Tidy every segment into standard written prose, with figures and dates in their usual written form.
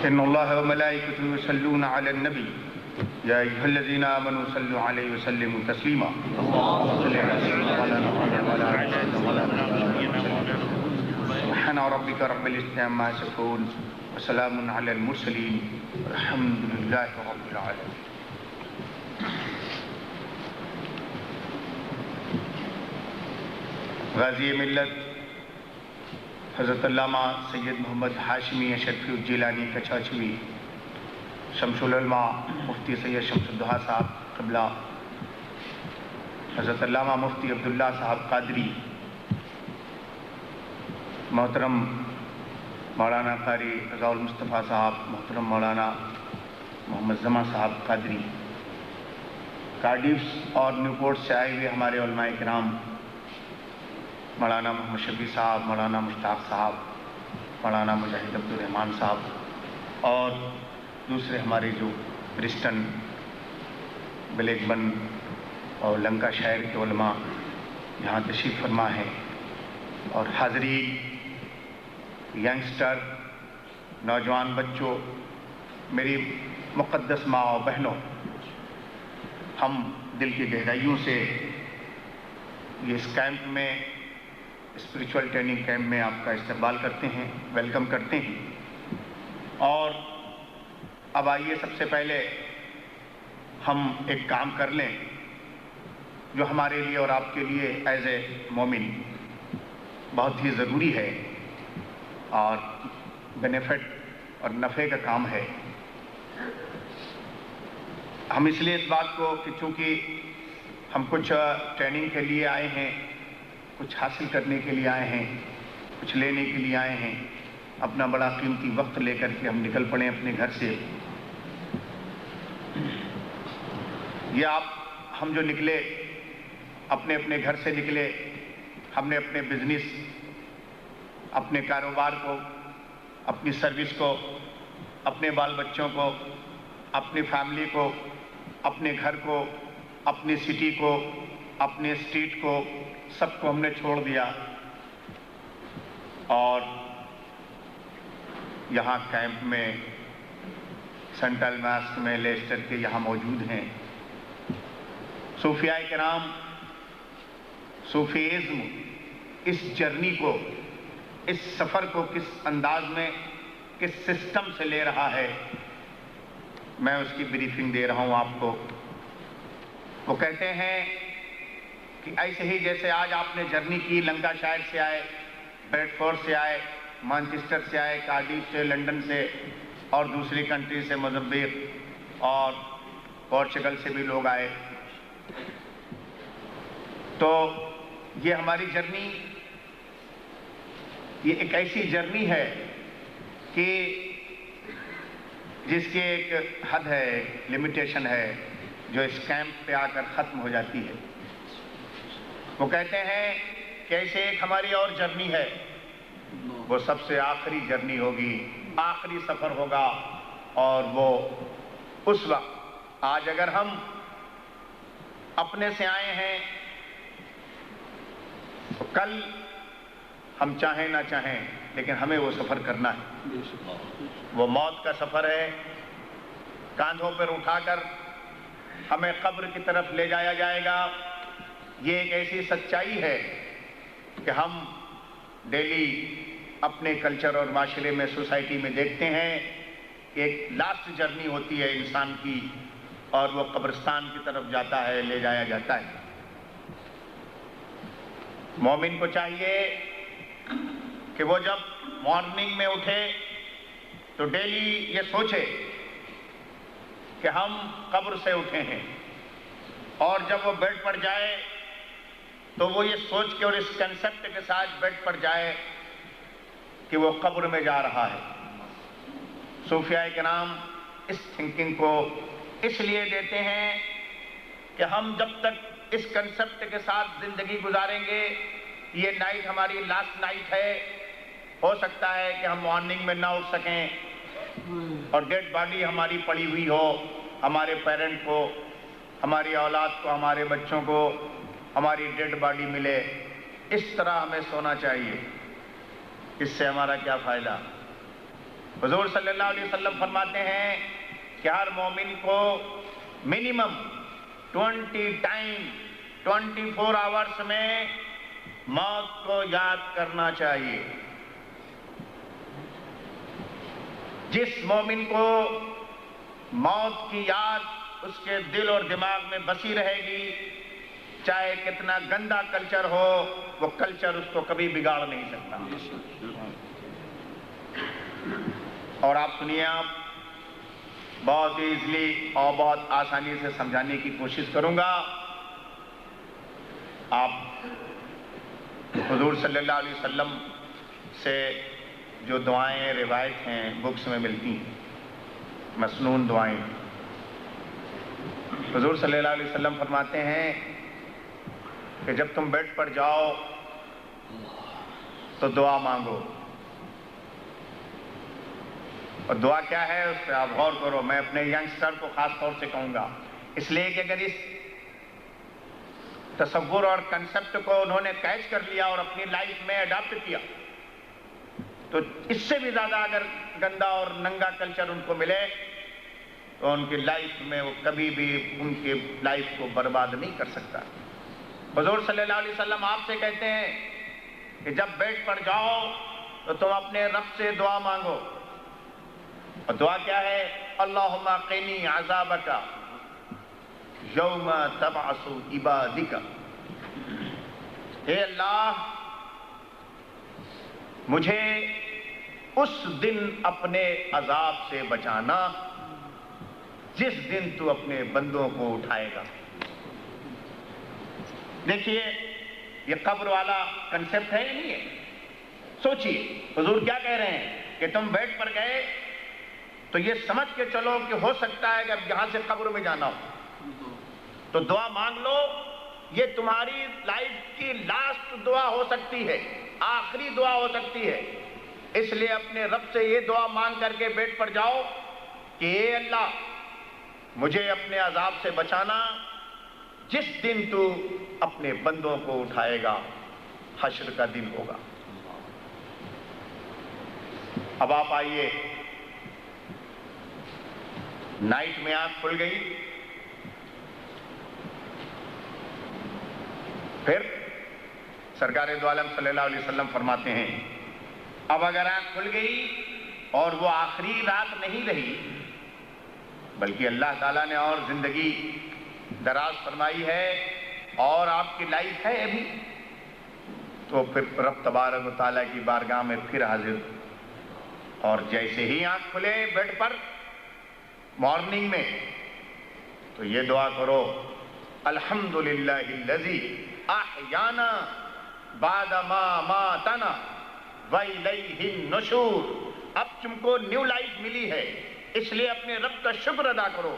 إن الله وملائكته يصلون على النبي يا أيها الذين آمنوا صلوا عليه وسلموا تسليما اللهم صل على سيدنا محمد وعلى آله وصحبه سبحان ربك رب العزة عما يصفون وسلام على المرسلين والحمد لله رب العالمين. غازی ملت حضرت علامہ سید محمد ہاشمی اشرفی الجیلانی کچاچوی، شمس العلماء مفتی سید شمس الدہا صاحب قبلہ، حضرت علامہ مفتی عبداللہ صاحب قادری، محترم مولانا قاری رضا المصطفیٰ صاحب، محترم مولانا محمد زماں صاحب قادری، کارڈیف اور نیوپورٹ سے آئے ہوئے ہمارے علماء کرام، مولانا محمد شفیع صاحب، مولانا مشتاق صاحب، مولانا مجاہد عبدالرحمان صاحب اور دوسرے ہمارے جو برسٹن، بلیک بن اور لنکا شائر کے علماء یہاں تشریف فرما ہیں، اور حاضرین، ینگسٹر، نوجوان بچوں، میری مقدس ماں و بہنوں، ہم دل کی گہرائیوں سے یہ اس کیمپ میں، اسپریچول ٹریننگ کیمپ میں آپ کا استقبال کرتے ہیں، ویلکم کرتے ہیں۔ اور اب آئیے سب سے پہلے ہم ایک کام کر لیں جو ہمارے لیے اور آپ کے لیے ایز اے مومن بہت ہی ضروری ہے اور بینیفٹ اور نفع کا کام ہے۔ ہم اس لیے اس بات کو کہ چونکہ ہم کچھ ٹریننگ کے لیے آئے ہیں، کچھ حاصل کرنے کے لیے آئے ہیں، کچھ لینے کے لیے آئے ہیں، اپنا بڑا قیمتی وقت لے کر کے ہم نکل پڑے اپنے گھر سے۔ یہ ہم جو نکلے، اپنے اپنے گھر سے نکلے، ہم نے اپنے بزنس، اپنے کاروبار کو، اپنی سروس کو، اپنے بال بچوں کو، اپنی فیملی کو، اپنے گھر کو، اپنی سٹی کو، اپنے اسٹیٹ کو، سب کو ہم نے چھوڑ دیا اور یہاں کیمپ میں، سینٹرل ماسک میں، لیسٹر کے یہاں موجود ہیں۔ صوفیاء کرام، صوفیزم اس جرنی کو، اس سفر کو کس انداز میں، کس سسٹم سے لے رہا ہے، میں اس کی بریفنگ دے رہا ہوں آپ کو۔ وہ کہتے ہیں کہ ایسے ہی جیسے آج آپ نے جرنی کی، لنکا شائر سے آئے، بریڈ فورڈ سے آئے، مانچسٹر سے آئے، کارڈیف سے، لنڈن سے اور دوسری کنٹری سے، موزمبیق اور پورچگل سے بھی لوگ آئے، تو یہ ہماری جرنی، یہ ایک ایسی جرنی ہے کہ جس کی ایک حد ہے، لمیٹیشن ہے، جو اس کیمپ پہ آ کر ختم ہو جاتی ہے۔ وہ کہتے ہیں کہ ایسے ایک ہماری اور جرنی ہے، وہ سب سے آخری جرنی ہوگی، آخری سفر ہوگا، اور وہ اس وقت، آج اگر ہم اپنے سے آئے ہیں تو کل ہم چاہیں نہ چاہیں لیکن ہمیں وہ سفر کرنا ہے۔ وہ موت کا سفر ہے، کاندھوں پر اٹھا کر ہمیں قبر کی طرف لے جایا جائے گا۔ یہ ایک ایسی سچائی ہے کہ ہم ڈیلی اپنے کلچر اور معاشرے میں، سوسائٹی میں دیکھتے ہیں کہ ایک لاسٹ جرنی ہوتی ہے انسان کی، اور وہ قبرستان کی طرف جاتا ہے، لے جایا جاتا ہے۔ مومن کو چاہیے کہ وہ جب مارننگ میں اٹھے تو ڈیلی یہ سوچے کہ ہم قبر سے اٹھے ہیں، اور جب وہ بیڈ پر جائے تو وہ یہ سوچ کے اور اس کنسپٹ کے ساتھ بیڈ پر جائے کہ وہ قبر میں جا رہا ہے۔ صوفیاء کرام اس تھنکنگ کو اس لیے دیتے ہیں کہ ہم جب تک اس کنسپٹ کے ساتھ زندگی گزاریں گے، یہ نائٹ ہماری لاسٹ نائٹ ہے، ہو سکتا ہے کہ ہم مارننگ میں نہ اٹھ سکیں اور ڈیڈ باڈی ہماری پڑی ہوئی ہو، ہمارے پیرنٹ کو، ہماری اولاد کو، ہمارے بچوں کو ہماری ڈیڈ باڈی ملے۔ اس طرح ہمیں سونا چاہیے۔ اس سے ہمارا کیا فائدہ؟ حضور صلی اللہ علیہ وسلم فرماتے ہیں کہ ہر مومن کو منیمم 24 آورس میں موت کو یاد کرنا چاہیے۔ جس مومن کو موت کی یاد اس کے دل اور دماغ میں بسی رہے گی، چاہے کتنا گندا کلچر ہو، وہ کلچر اس کو کبھی بگاڑ نہیں سکتا۔ اور آپ سنیے، آپ بہت ایزلی اور بہت آسانی سے سمجھانے کی کوشش کروں گا۔ آپ حضور صلی اللہ علیہ وسلم سے جو دعائیں روایت ہیں بکس میں ملتی ہیں، مسنون دعائیں، حضور صلی اللہ علیہ وسلم فرماتے ہیں کہ جب تم بیڈ پر جاؤ تو دعا مانگو. اور دعا کیا ہے اس پہ آپ غور کرو. میں اپنے ینگسٹر کو خاص طور سے کہوں گا، اس لیے کہ اگر اس تصور اور کنسپٹ کو انہوں نے کیچ کر لیا اور اپنی لائف میں اڈاپٹ کیا تو اس سے بھی زیادہ اگر گندا اور ننگا کلچر ان کو ملے تو ان کی لائف میں وہ کبھی بھی ان کی لائف کو برباد نہیں کر سکتا. حضور صلی اللہ علیہ وسلم آپ سے کہتے ہیں کہ جب بیڈ پر جاؤ تو تم اپنے رب سے دعا مانگو. اور دعا کیا ہے؟ اللہم قینی عذابک یوم تبعث عبادک. اے اللہ مجھے اس دن اپنے عذاب سے بچانا جس دن تو اپنے بندوں کو اٹھائے گا. دیکھیے یہ قبر والا کنسپٹ ہے یا نہیں ہے؟ سوچئے حضور کیا کہہ رہے ہیں کہ تم بیڈ پر گئے تو یہ سمجھ کے چلو کہ ہو سکتا ہے کہ اب یہاں سے قبر میں جانا ہو تو دعا مانگ لو. یہ تمہاری لائف کی لاسٹ دعا ہو سکتی ہے، آخری دعا ہو سکتی ہے. اس لیے اپنے رب سے یہ دعا مانگ کر کے بیڈ پر جاؤ کہ اے اللہ مجھے اپنے عذاب سے بچانا جس دن تو اپنے بندوں کو اٹھائے گا، حشر کا دن ہوگا. اب آپ آئیے، نائٹ میں آنکھ کھل گئی، پھر سرکار دو عالم صلی اللہ علیہ وسلم فرماتے ہیں اب اگر آنکھ کھل گئی اور وہ آخری رات نہیں رہی بلکہ اللہ تعالیٰ نے اور زندگی دراز فرمائی ہے اور آپ کی لائف ہے ابھی، تو پھر رب تبارک و تعالیٰ کی بارگاہ میں پھر حاضر. اور جیسے ہی آنکھ کھلے بیڈ پر مارننگ میں تو یہ دعا کرو الحمدللہ الذی احیانا بعد ما ماتنا وإلیہ النشور. اب تم کو نیو لائف ملی ہے اس لیے اپنے رب کا شکر ادا کرو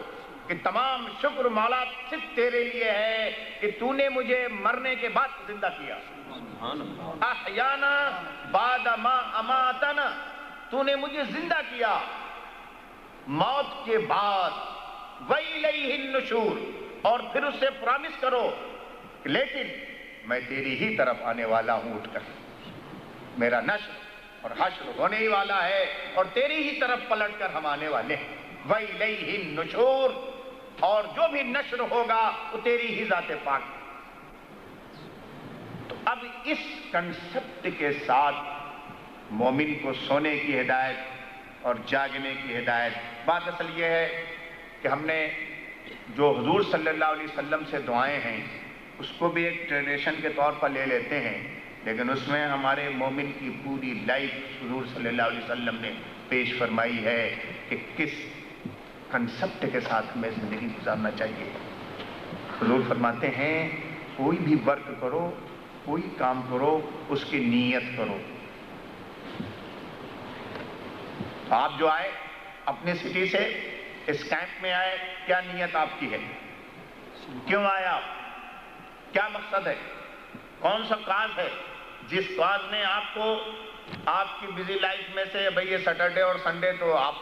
کہ تمام شکر مولا صرف تیرے لیے ہے کہ تو نے مجھے مرنے کے بعد زندہ کیا. احیانا بعد ما اماتنا، تو نے مجھے زندہ کیا موت کے بعد. وإلیہ النشور، اور پھر اس سے پرامس کرو لیکن میں تیری ہی طرف آنے والا ہوں اٹھ کر. میرا نشر اور حشر ہونے ہی والا ہے اور تیری ہی طرف پلٹ کر ہم آنے والے ہیں. وإلیہ النشور، اور جو بھی نشر ہوگا وہ تیری ہی ذات پاک. تو اب اس کنسپٹ کے ساتھ مومن کو سونے کی ہدایت اور جاگنے کی ہدایت. بات اصل یہ ہے کہ ہم نے جو حضور صلی اللہ علیہ وسلم سے دعائیں ہیں اس کو بھی ایک ٹریڈیشن کے طور پر لے لیتے ہیں، لیکن اس میں ہمارے مومن کی پوری لائف حضور صلی اللہ علیہ وسلم نے پیش فرمائی ہے کہ کس کنسپٹ کے ساتھ ہمیں زندگی گزارنا چاہیے. حضور فرماتے ہیں کوئی بھی ورک کرو، کوئی کام کرو، اس کی نیت کرو. آپ جو آئے اپنے سٹی سے اس کیمپ میں آئے، کیا نیت آپ کی ہے؟ کیوں آئے آپ؟ کیا مقصد ہے؟ کون سا کاز ہے جس کاز نے آپ کو آپ کی بزی لائف میں سے، بھئی یہ سیٹرڈے اور سنڈے تو آپ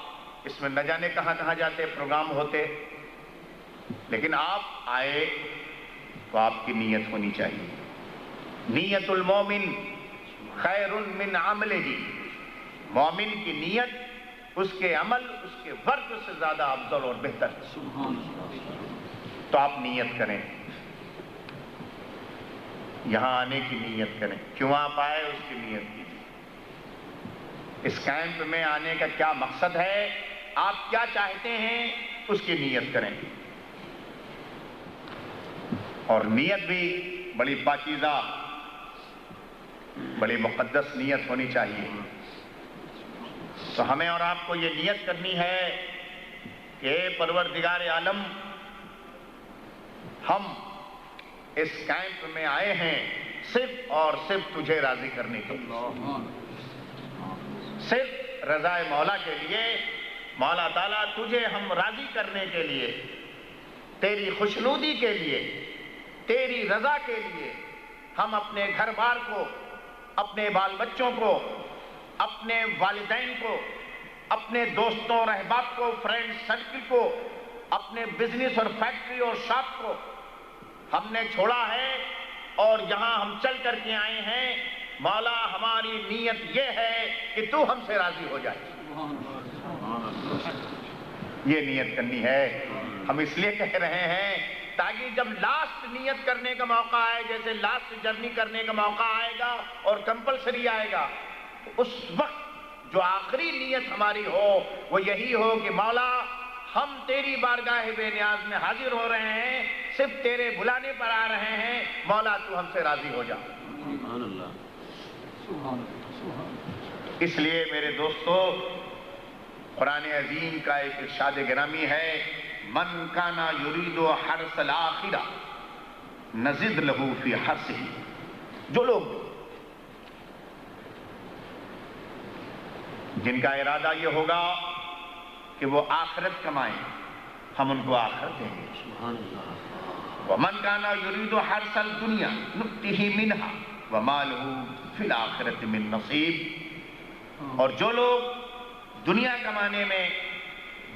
اس میں نہ جانے کہاں کہاں جاتے پروگرام ہوتے، لیکن آپ آئے تو آپ کی نیت ہونی چاہیے. نیت المومن خیر من عملہ، مومن کی نیت اس کے عمل، اس کے ورک سے زیادہ افضل اور بہتر. تو آپ نیت کریں، یہاں آنے کی نیت کریں. کیوں آپ آئے اس کی نیت کیجیے. اس کیمپ میں آنے کا کیا مقصد ہے، آپ کیا چاہتے ہیں، اس کی نیت کریں. اور نیت بھی بڑی پاکیزہ، بڑی مقدس نیت ہونی چاہیے. تو ہمیں اور آپ کو یہ نیت کرنی ہے کہ اے پروردگار عالم، ہم اس کیمپ میں آئے ہیں صرف اور صرف تجھے راضی کرنے کے لیے. صرف رضا مولا کے لیے. مولا تعالیٰ تجھے ہم راضی کرنے کے لیے، تیری خوشنودی کے لیے، تیری رضا کے لیے ہم اپنے گھر بار کو، اپنے بال بچوں کو، اپنے والدین کو، اپنے دوستوں اور احباب کو، فرینڈ سرکل کو، اپنے بزنس اور فیکٹری اور شاپ کو ہم نے چھوڑا ہے اور یہاں ہم چل کر کے آئے ہیں. مولا ہماری نیت یہ ہے کہ تو ہم سے راضی ہو جائے. یہ نیت کرنی ہے. ہم اس لیے کہہ رہے ہیں تاکہ جب لاسٹ نیت کرنے کا موقع آئے، جیسے لاسٹ جرنی کرنے کا موقع آئے گا اور کمپلسری آئے گا، اس وقت جو آخری نیت ہماری ہو وہ یہی ہو کہ مولا ہم تیری بارگاہ بے نیاز میں حاضر ہو رہے ہیں، صرف تیرے بلانے پر آ رہے ہیں. مولا تو ہم سے راضی ہو جا. اس لیے میرے دوستو، قرآن عظیم کا ایک ارشاد گرامی ہے، من کانا یرید حرث الآخرہ نزد لہ فی حرثہ. جو لوگ جن کا ارادہ یہ ہوگا کہ وہ آخرت کمائیں، ہم ان کو آخرت دیں گے. ومن کانا یرید حرث الدنیا نؤتہ منہا وما لہ فی الآخرۃ من نصیب. اور جو لوگ دنیا کمانے میں،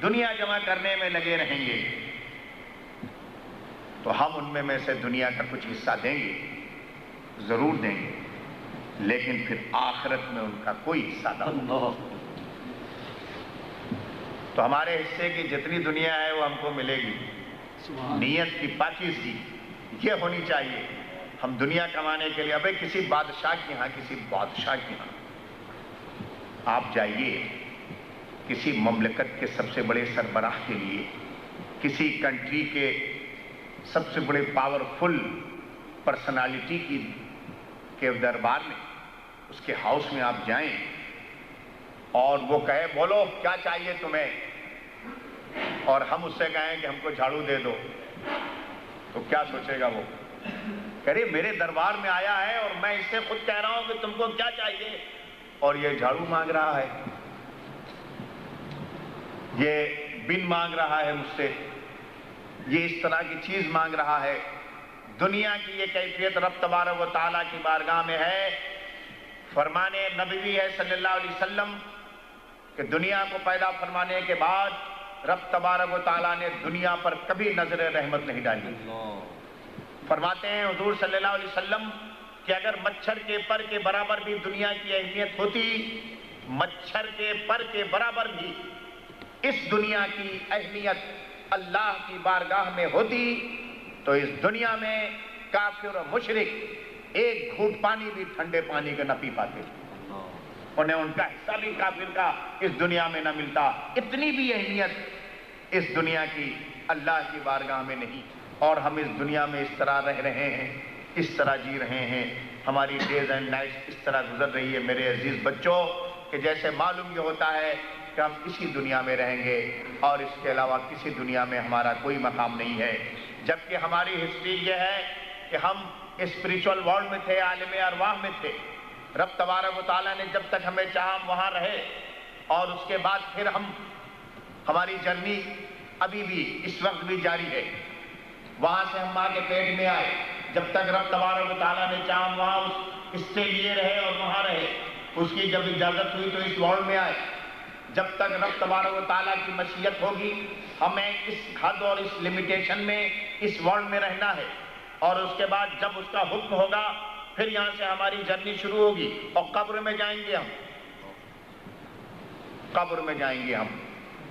دنیا جمع کرنے میں لگے رہیں گے تو ہم ان میں سے دنیا کا کچھ حصہ دیں گے، ضرور دیں گے، لیکن پھر آخرت میں ان کا کوئی حصہ نہ ہوگا. تو ہمارے حصے کی جتنی دنیا ہے وہ ہم کو ملے گی. نیت کی پاکیزگی یہ ہونی چاہیے. ہم دنیا کمانے کے لیے، ابھی کسی بادشاہ کے ہاں، کسی بادشاہ کے ہاں آپ جائیے، کسی مملکت کے سب سے بڑے سربراہ کے لیے، کسی کنٹری کے سب سے بڑے پاورفل پرسنالٹی کے دربار میں، اس کے ہاؤس میں آپ جائیں اور وہ کہے بولو کیا چاہیے تمہیں، اور ہم اس سے کہیں کہ ہم کو جھاڑو دے دو، تو کیا سوچے گا وہ؟ کہہ رہے میرے دربار میں آیا ہے اور میں اس سے خود کہہ رہا ہوں کہ تم کو کیا چاہیے، اور یہ جھاڑو مانگ رہا ہے، یہ بن مانگ رہا ہے مجھ سے، یہ اس طرح کی چیز مانگ رہا ہے. دنیا کی یہ کیفیت رب تبارک و تعالیٰ کی بارگاہ میں ہے. فرمان نبوی ہے صلی اللہ علیہ وسلم کہ دنیا کو پیدا فرمانے کے بعد رب تبارک و تعالیٰ نے دنیا پر کبھی نظر رحمت نہیں ڈالی. فرماتے ہیں حضور صلی اللہ علیہ وسلم کہ اگر مچھر کے پر کے برابر بھی دنیا کی اہمیت ہوتی، مچھر کے پر کے برابر بھی اس دنیا کی اہمیت اللہ کی بارگاہ میں ہوتی، تو اس دنیا میں کافر و مشرک ایک گھونٹ پانی بھی ٹھنڈے پانی کا نہ پی پاتے، انہیں ان کا حصہ بھی کافر کا اس دنیا میں نہ ملتا. اتنی بھی اہمیت اس دنیا کی اللہ کی بارگاہ میں نہیں. اور ہم اس دنیا میں اس طرح رہ رہے ہیں، اس طرح جی رہے ہیں، ہماری ڈیز اینڈ نائٹس اس طرح گزر رہی ہے میرے عزیز بچوں، کہ جیسے معلوم یہ ہوتا ہے کہ ہم اسی دنیا میں رہیں گے اور اس کے علاوہ کسی دنیا میں ہمارا کوئی مقام نہیں ہے. جبکہ ہماری ہسٹری یہ ہے کہ ہم اسپریچول ورلڈ میں تھے، عالم ارواح میں تھے. رب تبارک و تعالیٰ نے جب تک ہمیں چاہا ہم وہاں رہے، اور اس کے بعد پھر ہماری جرنی ابھی بھی اس وقت بھی جاری ہے. وہاں سے ہم ماں کے پیٹ میں آئے، جب تک رب تبارک و تعالیٰ نے چاہا ہم وہاں اس سے لیے رہے اور وہاں رہے. اس کی جب اجازت ہوئی تو اس ورلڈ میں آئے. جب تک رب تبارک و تعالیٰ کی مشیت ہوگی ہمیں اس حد اور اس لمیٹیشن میں اس ورلڈ میں رہنا ہے، اور اس کے بعد جب اس کا حکم ہوگا پھر یہاں سے ہماری جرنی شروع ہوگی اور قبر میں جائیں گے ہم. قبر میں جائیں گے ہم.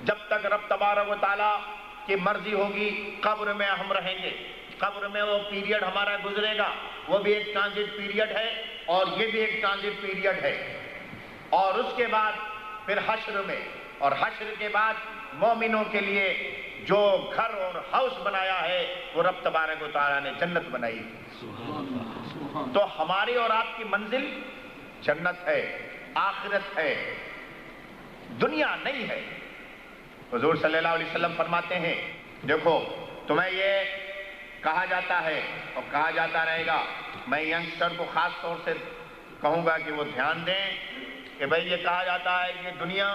جب تک رب تبارک و تعالیٰ کی مرضی ہوگی قبر میں ہم رہیں گے. قبر میں وہ پیریڈ ہمارا گزرے گا، وہ بھی ایک ٹرانزٹ پیریڈ ہے اور یہ بھی ایک ٹرانزٹ پیریڈ ہے. اور اس کے بعد پھر حشر میں، اور حشر کے بعد مومنوں کے لیے جو گھر اور ہاؤس بنایا ہے وہ رب تبارک و تعالیٰ نے جنت بنائی. تو ہماری اور آپ کی منزل جنت ہے، آخرت ہے، دنیا نہیں ہے. حضور صلی اللہ علیہ وسلم فرماتے ہیں دیکھو تمہیں یہ کہا جاتا ہے اور کہا جاتا رہے گا، میں ینگسٹر کو خاص طور سے کہوں گا کہ وہ دھیان دیں کہ بھئی یہ کہا جاتا ہے کہ دنیا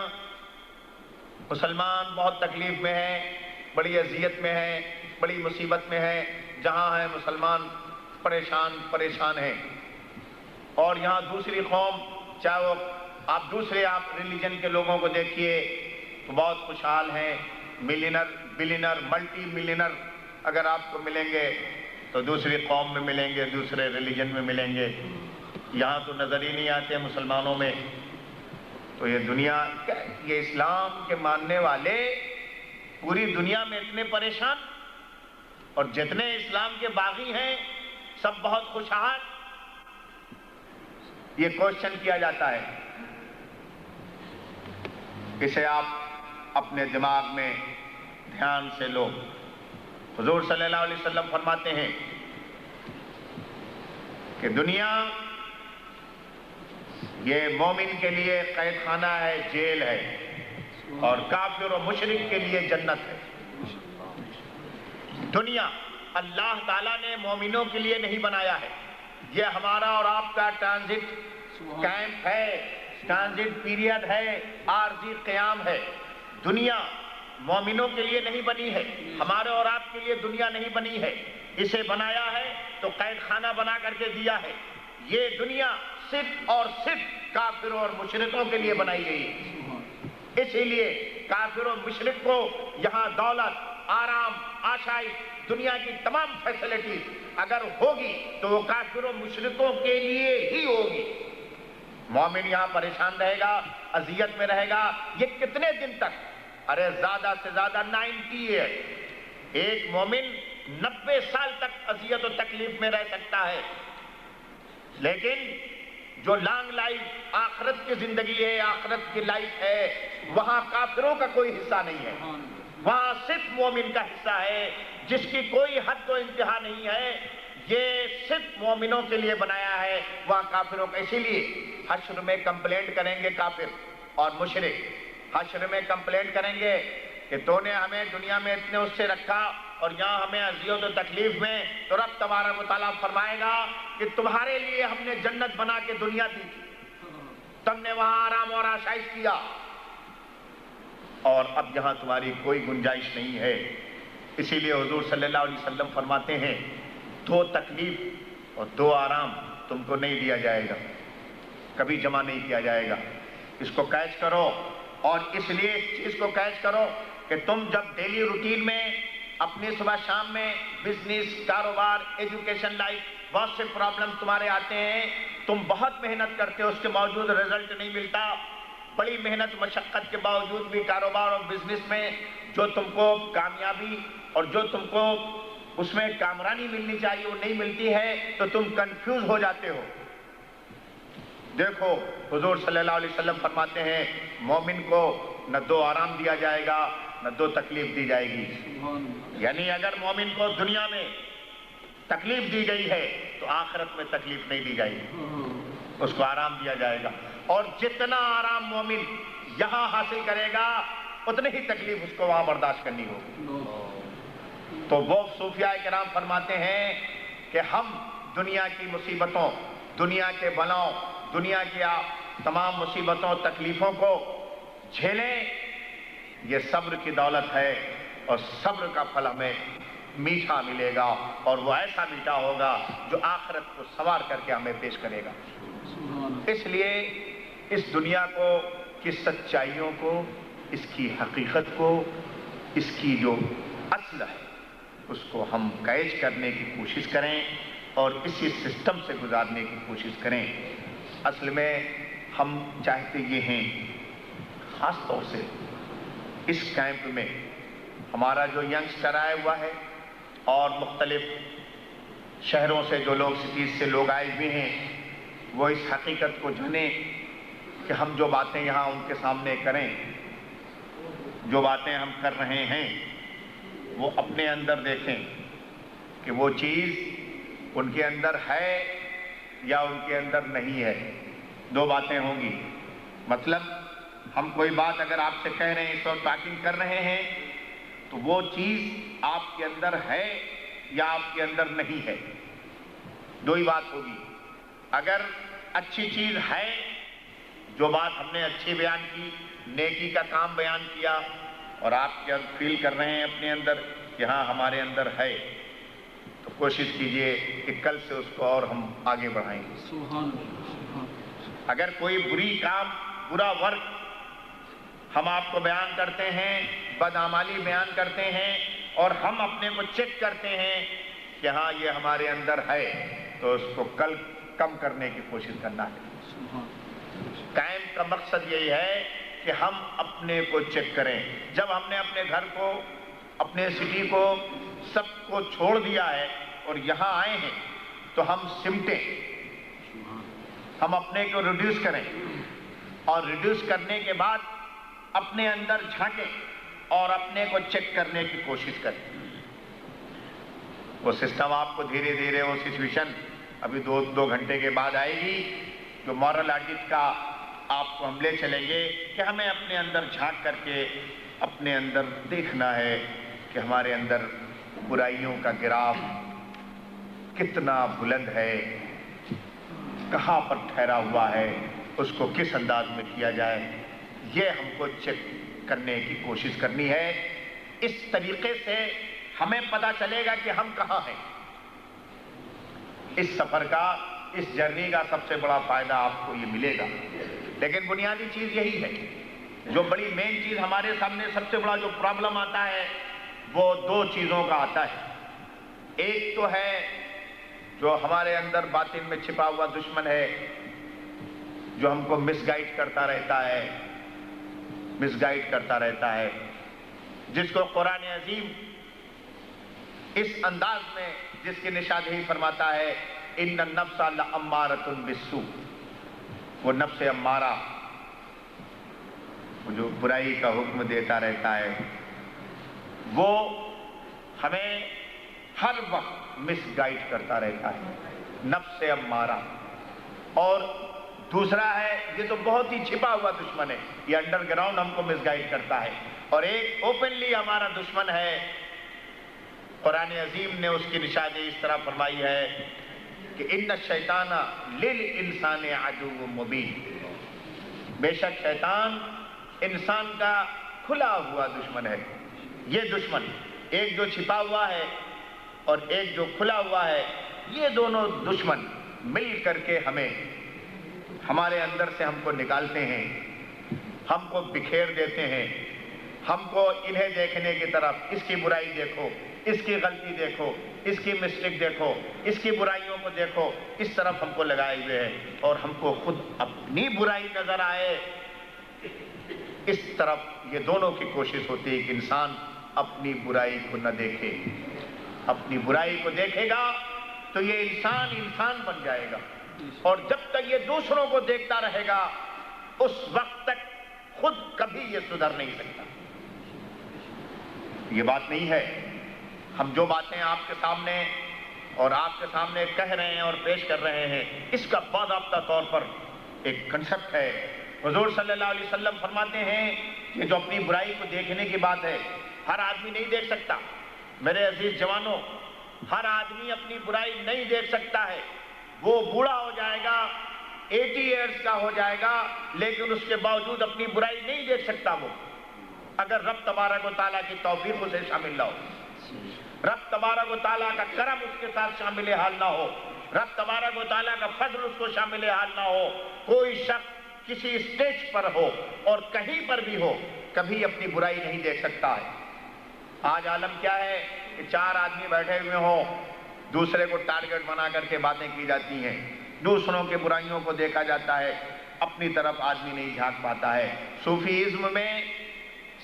مسلمان بہت تکلیف میں ہے، بڑی اذیت میں ہے، بڑی مصیبت میں ہے، جہاں ہے مسلمان پریشان ہیں، اور یہاں دوسری قوم، چاہے وہ آپ دوسرے ریلیجن کے لوگوں کو دیکھیے تو بہت خوشحال ہیں، ملینر، بلینر، ملٹی ملینر اگر آپ کو ملیں گے تو دوسری قوم میں ملیں گے، دوسرے ریلیجن میں ملیں گے، یہاں تو نظر ہی نہیں آتے مسلمانوں میں۔ تو یہ دنیا، یہ اسلام کے ماننے والے پوری دنیا میں اتنے پریشان، اور جتنے اسلام کے باغی ہیں سب بہت خوشحال۔ یہ کوشچن کیا جاتا ہے، اسے آپ اپنے دماغ میں دھیان سے لو۔ حضور صلی اللہ علیہ وسلم فرماتے ہیں کہ دنیا یہ مومن کے لیے قید خانہ ہے، جیل ہے، اور کافر و مشرک کے لیے جنت ہے۔ دنیا اللہ تعالیٰ نے مومنوں کے لیے نہیں بنایا ہے، یہ ہمارا اور آپ کا ٹرانزٹ کیمپ ہے، ٹرانزٹ پیریڈ ہے، عارضی قیام ہے۔ دنیا مومنوں کے لیے نہیں بنی ہے، ہمارے اور آپ کے لیے دنیا نہیں بنی ہے، اسے بنایا ہے تو قید خانہ بنا کر کے دیا ہے۔ یہ دنیا صرف اور صرف کافروں اور مشرکوں کے لیے بنائی گئی ہے، اسی لیے کافر و مشرک کو یہاں دولت، آرام، آشائش، دنیا کی تمام فیسلٹیز اگر ہوگی تو وہ کافر و مشرکوں کے لیے ہی ہوگی۔ مومن یہاں پریشان رہے گا، اذیت میں رہے گا، یہ کتنے دن تک؟ ارے زیادہ سے زیادہ 90 ایئر، ایک مومن 90 سال تک اذیت و تکلیف میں رہ سکتا ہے، لیکن جو لانگ لائف آخرت کی زندگی ہے، آخرت کی لائف ہے، وہاں کافروں کا کوئی حصہ نہیں ہے، وہاں صرف مومن کا حصہ ہے، جس کی کوئی حد و انتہا نہیں ہے۔ یہ صرف مومنوں کے لیے بنایا ہے، وہاں کافروں کا۔ اسی لیے حشر میں کمپلینٹ کریں گے کافر اور مشرک، حشر میں کمپلینٹ کریں گے کہ تو نے ہمیں دنیا میں اتنے اس سے رکھا اور یہاں ہمیں اذیت و تکلیف میں، تو رب تبارک و تعالیٰ فرمائے گا کہ تمہارے لیے ہم نے جنت بنا کے دنیا دی تھی، تم نے وہاں آرام اور آشائش کیا، اور اب یہاں تمہاری کوئی گنجائش نہیں ہے۔ اسی لیے حضور صلی اللہ علیہ وسلم فرماتے ہیں 2 تکلیف اور 2 آرام تم کو نہیں دیا جائے گا، کبھی جمع نہیں کیا جائے گا۔ اس کو کیچ کرو، اور اس لیے اس چیز کو کیچ کرو کہ تم جب ڈیلی روٹین میں اپنی صبح شام میں بزنس، کاروبار، ایجوکیشن لائف، بہت سے پرابلم تمہارے آتے ہیں، تم بہت محنت کرتے ہو، اس کے باوجود رزلٹ نہیں ملتا، بڑی محنت مشقت کے باوجود بھی کاروبار اور بزنس میں جو تم کو کامیابی اور جو تم کو اس میں کامرانی ملنی چاہیے وہ نہیں ملتی ہے، تو تم کنفیوز ہو جاتے ہو۔ دیکھو حضور صلی اللہ علیہ وسلم فرماتے ہیں مومن کو نہ 2 آرام دیا جائے گا، نہ 2 تکلیف دی جائے گی۔ یعنی اگر مومن کو دنیا میں تکلیف دی گئی ہے تو آخرت میں تکلیف نہیں دی جائے گی، اس کو آرام دیا جائے گا، اور جتنا آرام مومن یہاں حاصل کرے گا اتنی ہی تکلیف اس کو وہاں برداشت کرنی ہوگی۔ تو وہ صوفیاء کرام فرماتے ہیں کہ ہم دنیا کی مصیبتوں، دنیا کے بلاؤں، دنیا کی تمام مصیبتوں تکلیفوں کو جھیلیں، یہ صبر کی دولت ہے، اور صبر کا پھل ہمیں میٹھا ملے گا، اور وہ ایسا میٹھا ہوگا جو آخرت کو سنوار کر کے ہمیں پیش کرے گا۔ اس لیے اس دنیا کو، کی سچائیوں کو، اس کی حقیقت کو، اس کی جو اصل ہے اس کو ہم کیچ کرنے کی کوشش کریں اور اسی سسٹم سے گزارنے کی کوشش کریں۔ اصل میں ہم چاہتے یہ ہیں، خاص طور سے اس کیمپ میں ہمارا جو ینگسٹر آیا ہوا ہے اور مختلف شہروں سے جو لوگ، سٹیز سے لوگ آئے ہوئے ہیں، وہ اس حقیقت کو جانیں کہ ہم جو باتیں یہاں ان کے سامنے کریں، جو باتیں ہم کر رہے ہیں، وہ اپنے اندر دیکھیں کہ وہ چیز ان کے اندر ہے یا ان کے اندر نہیں ہے۔ 2 باتیں ہوں گی، مطلب ہم کوئی بات اگر آپ سے کہہ رہے ہیں، اس وقت ٹاکنگ کر رہے ہیں، تو وہ چیز آپ کے اندر ہے یا آپ کے اندر نہیں ہے، 2 ہی بات ہوگی۔ اگر اچھی چیز ہے، جو بات ہم نے اچھی بیان کی، نیکی کا کام بیان کیا، اور آپ کیا فیل کر رہے ہیں اپنے اندر کہ ہاں ہمارے اندر ہے، تو کوشش کیجئے کہ کل سے اس کو اور ہم آگے بڑھائیں گے۔ سبحان اللہ۔ اگر کوئی بری کام، برا ورک ہم آپ کو بیان کرتے ہیں، بدعمالی بیان کرتے ہیں، اور ہم اپنے کو چیک کرتے ہیں کہ ہاں یہ ہمارے اندر ہے، تو اس کو کل کم کرنے کی کوشش کرنا ہے۔ قائم کا مقصد یہی ہے کہ ہم اپنے کو چیک کریں۔ جب ہم نے اپنے گھر کو، اپنے سٹی کو، سب کو چھوڑ دیا ہے اور یہاں آئے ہیں، تو ہم سمٹیں، ہم اپنے کو ریڈیوس کریں، اور ریڈیوس کرنے کے بعد اپنے اندر جھانکیں اور اپنے کو چیک کرنے کی کوشش کریں۔ وہ سسٹم آپ کو دھیرے دھیرے، وہ سچویشن ابھی دو گھنٹے کے بعد آئے گی، جو مورل آڈٹ کا آپ کو ہم لے چلیں گے کہ ہمیں اپنے اندر جھانک کر کے اپنے اندر دیکھنا ہے کہ ہمارے اندر برائیوں کا گراف کتنا بلند ہے، کہاں پر ٹھہرا ہوا ہے، اس کو کس انداز میں کیا جائے، یہ ہم کو چیک کرنے کی کوشش کرنی ہے۔ اس طریقے سے ہمیں پتہ چلے گا کہ ہم کہاں ہیں۔ اس سفر کا، اس جرنی کا سب سے بڑا فائدہ آپ کو یہ ملے گا۔ لیکن بنیادی چیز یہی ہے، جو بڑی مین چیز ہمارے سامنے سب سے بڑا جو پرابلم آتا ہے، وہ دو چیزوں کا آتا ہے۔ ایک تو ہے جو ہمارے اندر باطن میں چھپا ہوا دشمن ہے، جو ہم کو مس گائیڈ کرتا رہتا ہے، جس کو قرآن عظیم اس انداز میں، جس کی نشاندہی فرماتا ہے ان النفس لامارۃ بالسوء، وہ نفس امارہ جو برائی کا حکم دیتا رہتا ہے، وہ ہمیں ہر وقت مس گائیڈ کرتا رہتا ہے، نفس امارہ۔ اور دوسرا ہے، یہ تو بہت ہی چھپا ہوا دشمن ہے، یہ انڈر گراؤنڈ ہم کو مس گائیڈ کرتا ہے، اور ایک اوپنلی ہمارا دشمن ہے۔ قرآن عظیم نے اس کی نشاندہی اس طرح فرمائی ہے کہ ان الشیطان للانسان عدو مبین، بے شک شیطان انسان کا کھلا ہوا دشمن ہے۔ یہ دشمن، ایک جو چھپا ہوا ہے اور ایک جو کھلا ہوا ہے، یہ دونوں دشمن مل کر کے ہمیں، ہمارے اندر سے ہم کو نکالتے ہیں، ہم کو بکھیر دیتے ہیں، ہم کو انہیں دیکھنے کی طرف، اس کی برائی دیکھو، اس کی غلطی دیکھو، اس کی مسٹیک دیکھو، اس کی برائیوں کو دیکھو، اس طرف ہم کو لگائے ہوئے ہیں، اور ہم کو خود اپنی برائی نظر آئے، اس طرف یہ دونوں کی کوشش ہوتی ہے کہ انسان اپنی برائی کو نہ دیکھے۔ اپنی برائی کو دیکھے گا تو یہ انسان بن جائے گا، اور جب تک یہ دوسروں کو دیکھتا رہے گا، اس وقت تک خود کبھی یہ سدھر نہیں سکتا۔ یہ بات نہیں ہے، ہم جو باتیں آپ کے سامنے اور آپ کے سامنے کہہ رہے ہیں اور پیش کر رہے ہیں، اس کا باضابطہ طور پر ایک کنسپٹ ہے۔ حضور صلی اللہ علیہ وسلم فرماتے ہیں کہ جو اپنی برائی کو دیکھنے کی بات ہے، ہر آدمی نہیں دیکھ سکتا۔ میرے عزیز جوانوں، ہر آدمی اپنی برائی نہیں دیکھ سکتا ہے۔ وہ بوڑھا ہو جائے گا، 80 ایئرز کا ہو جائے گا، لیکن اس کے باوجود اپنی برائی نہیں دیکھ سکتا وہ، اگر رب تبارک و تعالیٰ کی توفیق اسے شامل نہ ہو، رب تبارک و تعالیٰ کا کرم اس کے ساتھ شامل حال نہ ہو، رب تبارک و تعالیٰ کا فضل اس کو شامل حال نہ ہو۔ کوئی شخص کسی اسٹیج پر ہو اور کہیں پر بھی ہو، کبھی اپنی برائی نہیں دیکھ سکتا ہے۔ آج عالم کیا ہے کہ 4 آدمی بیٹھے ہوئے ہوں، دوسرے کو ٹارگٹ بنا کر کے باتیں کی جاتی ہیں، دوسروں کے برائیوں کو دیکھا جاتا ہے، اپنی طرف آدمی نہیں جھانک پاتا ہے۔ صوفیزم میں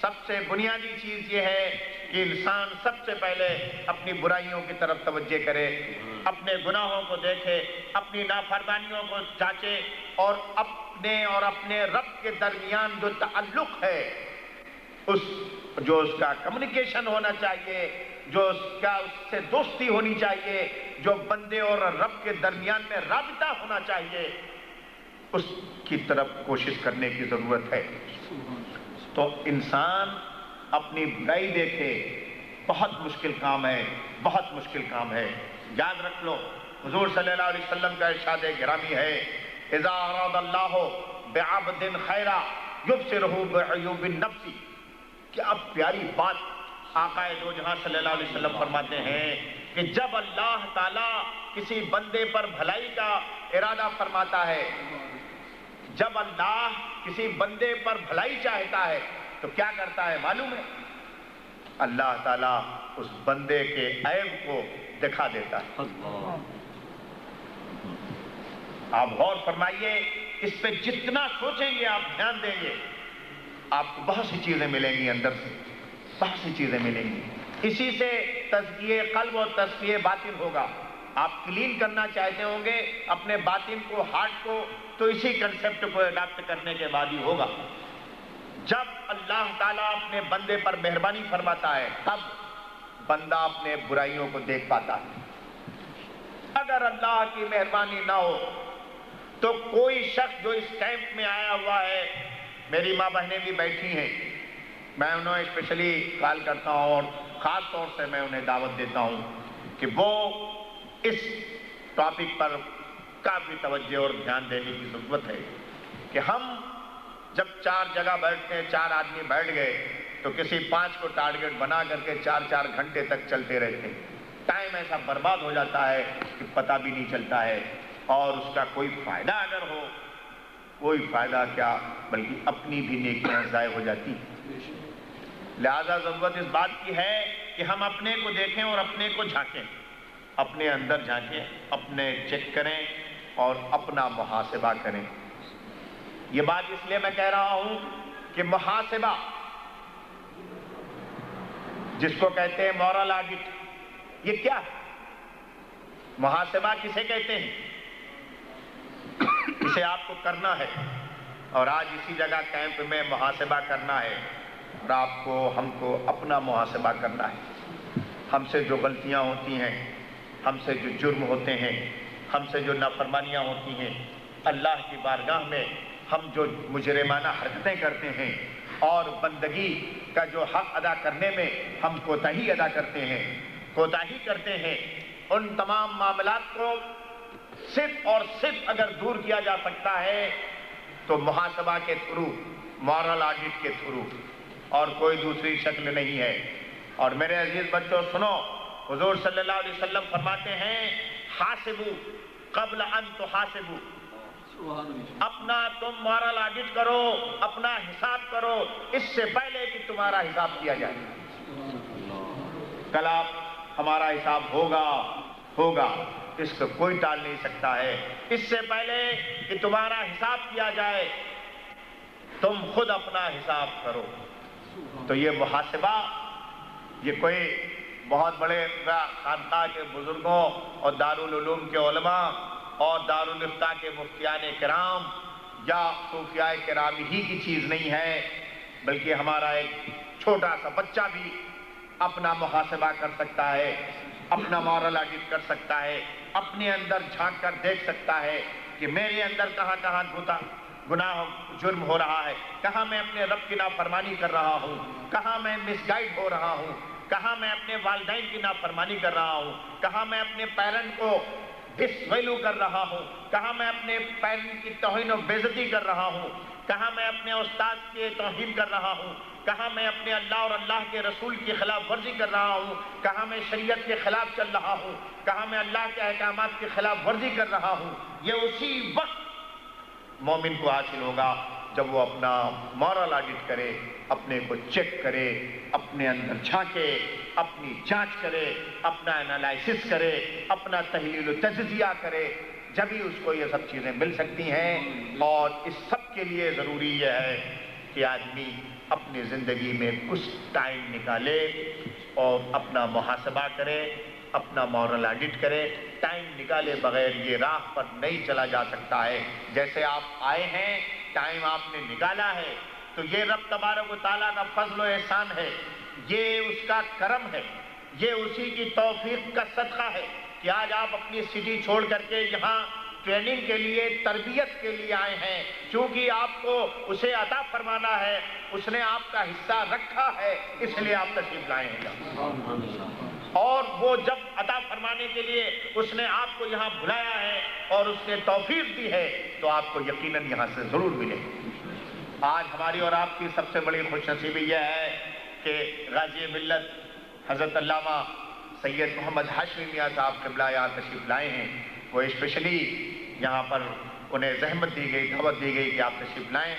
سب سے بنیادی چیز یہ ہے کہ انسان سب سے پہلے اپنی برائیوں کی طرف توجہ کرے، اپنے گناہوں کو دیکھے، اپنی نافرمانیوں کو جانچے، اور اپنے اور اپنے رب کے درمیان جو تعلق ہے، جو اس کا کمیونیکیشن ہونا چاہیے، جو اس سے دوستی ہونی چاہیے، جو بندے اور رب کے درمیان میں رابطہ ہونا چاہیے، اس کی طرف کوشش کرنے کی ضرورت ہے۔ تو انسان اپنی برائی دیکھے، بہت مشکل کام ہے، بہت مشکل کام ہے۔ یاد رکھ لو، حضور صلی اللہ علیہ وسلم کا ارشاد گرامی ہے، اذا اراد اللہ بعبد خیرا یبصرہ بعیوب النفس. کہ اب پیاری بات آقا دو جہاں صلی اللہ علیہ وسلم فرماتے ہیں کہ جب اللہ تعالیٰ کسی بندے پر بھلائی کا ارادہ فرماتا ہے، جب اللہ کسی بندے پر بھلائی چاہتا ہے تو کیا کرتا ہے معلوم ہے؟ اللہ تعالیٰ اس بندے کے عیب کو دکھا دیتا ہے. آپ غور فرمائیے، اس پہ جتنا سوچیں گے، آپ دھیان دیں گے، آپ کو بہت سی چیزیں ملیں گی، اندر سے بہت سی چیزیں ملیں گی. اسی سے تزکیہ قلب اور تزکیہ باطن ہوگا. آپ کلین کرنا چاہتے ہوں گے اپنے باطن کو، ہارٹ کو، تو اسی کنسپٹ کو اڈاپٹ کرنے کے بعد ہی ہوگا. جب اللہ تعالیٰ اپنے بندے پر مہربانی فرماتا ہے تب بندہ اپنے برائیوں کو دیکھ پاتا ہے. اگر اللہ کی مہربانی نہ ہو تو کوئی شخص جو اس کیمپ میں آیا ہوا ہے، میری ماں بہنیں بھی بیٹھی ہیں، میں انہیں اسپیشلی کال کرتا ہوں اور خاص طور سے میں انہیں دعوت دیتا ہوں کہ وہ اس ٹاپک پر کافی توجہ اور دھیان دینے کی ضرورت ہے. کہ ہم جب 4 جگہ بیٹھتے ہیں، 4 آدمی بیٹھ گئے تو کسی 5 کو ٹارگٹ بنا کر کے 4 گھنٹے تک چلتے رہتے ہیں. ٹائم ایسا برباد ہو جاتا ہے کہ پتہ بھی نہیں چلتا ہے، اور اس کا کوئی فائدہ اگر ہو، کوئی فائدہ کیا بلکہ اپنی بھی نیکیاں ضائع ہو جاتی. لہذا ضرورت اس بات کی ہے کہ ہم اپنے کو دیکھیں اور اپنے کو جھانکیں، اپنے اندر جھانکیں، اپنے چیک کریں اور اپنا محاسبہ کریں. یہ بات اس لیے میں کہہ رہا ہوں کہ محاسبہ جس کو کہتے ہیں مورل آڈٹ، یہ کیا ہے؟ محاسبہ کسے کہتے ہیں؟ اسے آپ کو کرنا ہے، اور آج اسی جگہ کیمپ میں محاسبہ کرنا ہے، اور آپ کو، ہم کو اپنا محاسبہ کرنا ہے. ہم سے جو غلطیاں ہوتی ہیں، ہم سے جو جرم ہوتے ہیں، ہم سے جو نافرمانیاں ہوتی ہیں، اللہ کی بارگاہ میں ہم جو مجرمانہ حرکتیں کرتے ہیں اور بندگی کا جو حق ادا کرنے میں ہم کوتاہی ادا کرتے ہیں، کوتاہی کرتے ہیں، ان تمام معاملات کو صرف اور صرف اگر دور کیا جا سکتا ہے تو محاسبہ کے تھرو، مورل آڈٹ کے تھرو، اور کوئی دوسری شکل نہیں ہے. اور میرے عزیز بچوں سنو، حضور صلی اللہ علیہ وسلم فرماتے ہیں حاسبو قبل ان تحاسبو. اپنا تم مورل آڈٹ کرو، اپنا حساب کرو اس سے پہلے کہ تمہارا حساب کیا جائے. کل آپ ہمارا حساب ہوگا، اس کو کوئی ٹال نہیں سکتا ہے. اس سے پہلے کہ تمہارا حساب کیا جائے تم خود اپنا حساب کرو. تو یہ محاسبہ، یہ کوئی بہت بڑے خانقاہ کے بزرگوں اور دارالعلوم کے علماء اور دارالفتاء کے مفتیان کرام یا صوفیاء کرام ہی کی چیز نہیں ہے، بلکہ ہمارا ایک چھوٹا سا بچہ بھی اپنا محاسبہ کر سکتا ہے، اپنا مورل آڈٹ کر سکتا ہے، اپنے اندر جھانک کر دیکھ سکتا ہے کہ میرے اندر کہاں کہاں گناہ جرم ہو رہا ہے، کہاں میں اپنے رب کی نافرمانی کر رہا ہوں، کہاں میں مس گائیڈ ہو رہا ہوں، کہاں میں اپنے والدین کی نافرمانی کر رہا ہوں، کہاں میں اپنے پیرنٹ کو ڈس ویلو کر رہا ہوں، کہاں میں اپنے پیرنٹ کی توہین و بے عزتی کر رہا ہوں، کہاں میں اپنے استاد کی توہین کر رہا ہوں، کہاں میں اپنے اللہ اور اللہ کے رسول کی خلاف ورزی کر رہا ہوں، کہاں میں شریعت کے خلاف چل رہا ہوں، کہاں میں اللہ کے احکامات کی خلاف ورزی کر رہا ہوں. یہ اسی وقت مومن کو حاصل ہوگا جب وہ اپنا مورل آڈٹ کرے، اپنے کو چیک کرے، اپنے اندر جھانکے، اپنی جانچ کرے، اپنا انالائسس کرے، اپنا تحلیل و تجزیہ کرے. جبھی اس کو یہ سب چیزیں مل سکتی ہیں. اور اس سب کے لیے ضروری یہ ہے کہ آدمی اپنی زندگی میں کچھ ٹائم نکالے اور اپنا محاسبہ کرے، اپنا مورل آڈٹ کرے. ٹائم نکالے بغیر یہ راہ پر نہیں چلا جا سکتا ہے. جیسے آپ آئے ہیں، ٹائم آپ نے نکالا ہے، تو یہ رب تبارک و تعالیٰ کا فضل و احسان ہے، یہ اس کا کرم ہے، یہ اسی کی توفیق کا صدقہ ہے کہ آج آپ اپنی سٹی چھوڑ کر کے یہاں ٹریننگ کے لیے، تربیت کے لیے آئے ہیں. چونکہ آپ کو اسے عطا فرمانا ہے، اس نے آپ کا حصہ رکھا ہے، اس لیے آپ تشریف لائے ہیں. اور وہ جب عطا فرمانے کے لیے اس نے آپ کو یہاں بلایا ہے اور اس نے توفیق دی ہے تو آپ کو یقیناً یہاں سے ضرور ملے۔ آج ہماری اور آپ کی سب سے بڑی خوش نصیبی یہ ہے کہ غازی ملت حضرت علامہ سید محمد ہاشمی میاں صاحب قبلہ یہاں تشریف لائے ہیں۔ وہ اسپیشلی یہاں پر انہیں زحمت دی گئی، دعوت دی گئی کہ آپ تشریف لائیں،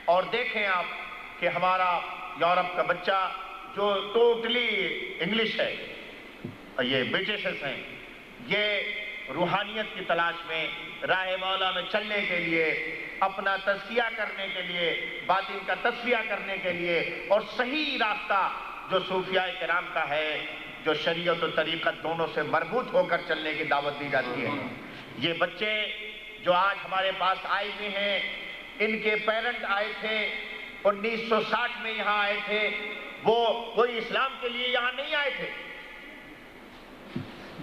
اور دیکھیں آپ کہ ہمارا یورپ کا بچہ جو ٹوٹلی انگلش ہے، یہ برٹشز ہیں، یہ روحانیت کی تلاش میں، راہ مولا میں چلنے کے لیے، اپنا تزکیہ کرنے کے لیے، باطن کا تصفیہ کرنے کے لیے، اور صحیح راستہ جو صوفیاء کرام کا ہے، جو شریعت و طریقت دونوں سے مربوط ہو کر چلنے کی دعوت دی جاتی ہے۔ یہ بچے جو آج ہمارے پاس آئے ہوئے ہیں، ان کے پیرنٹ آئے تھے 1960 میں یہاں آئے تھے، وہ کوئی اسلام کے لیے یہاں نہیں آئے تھے،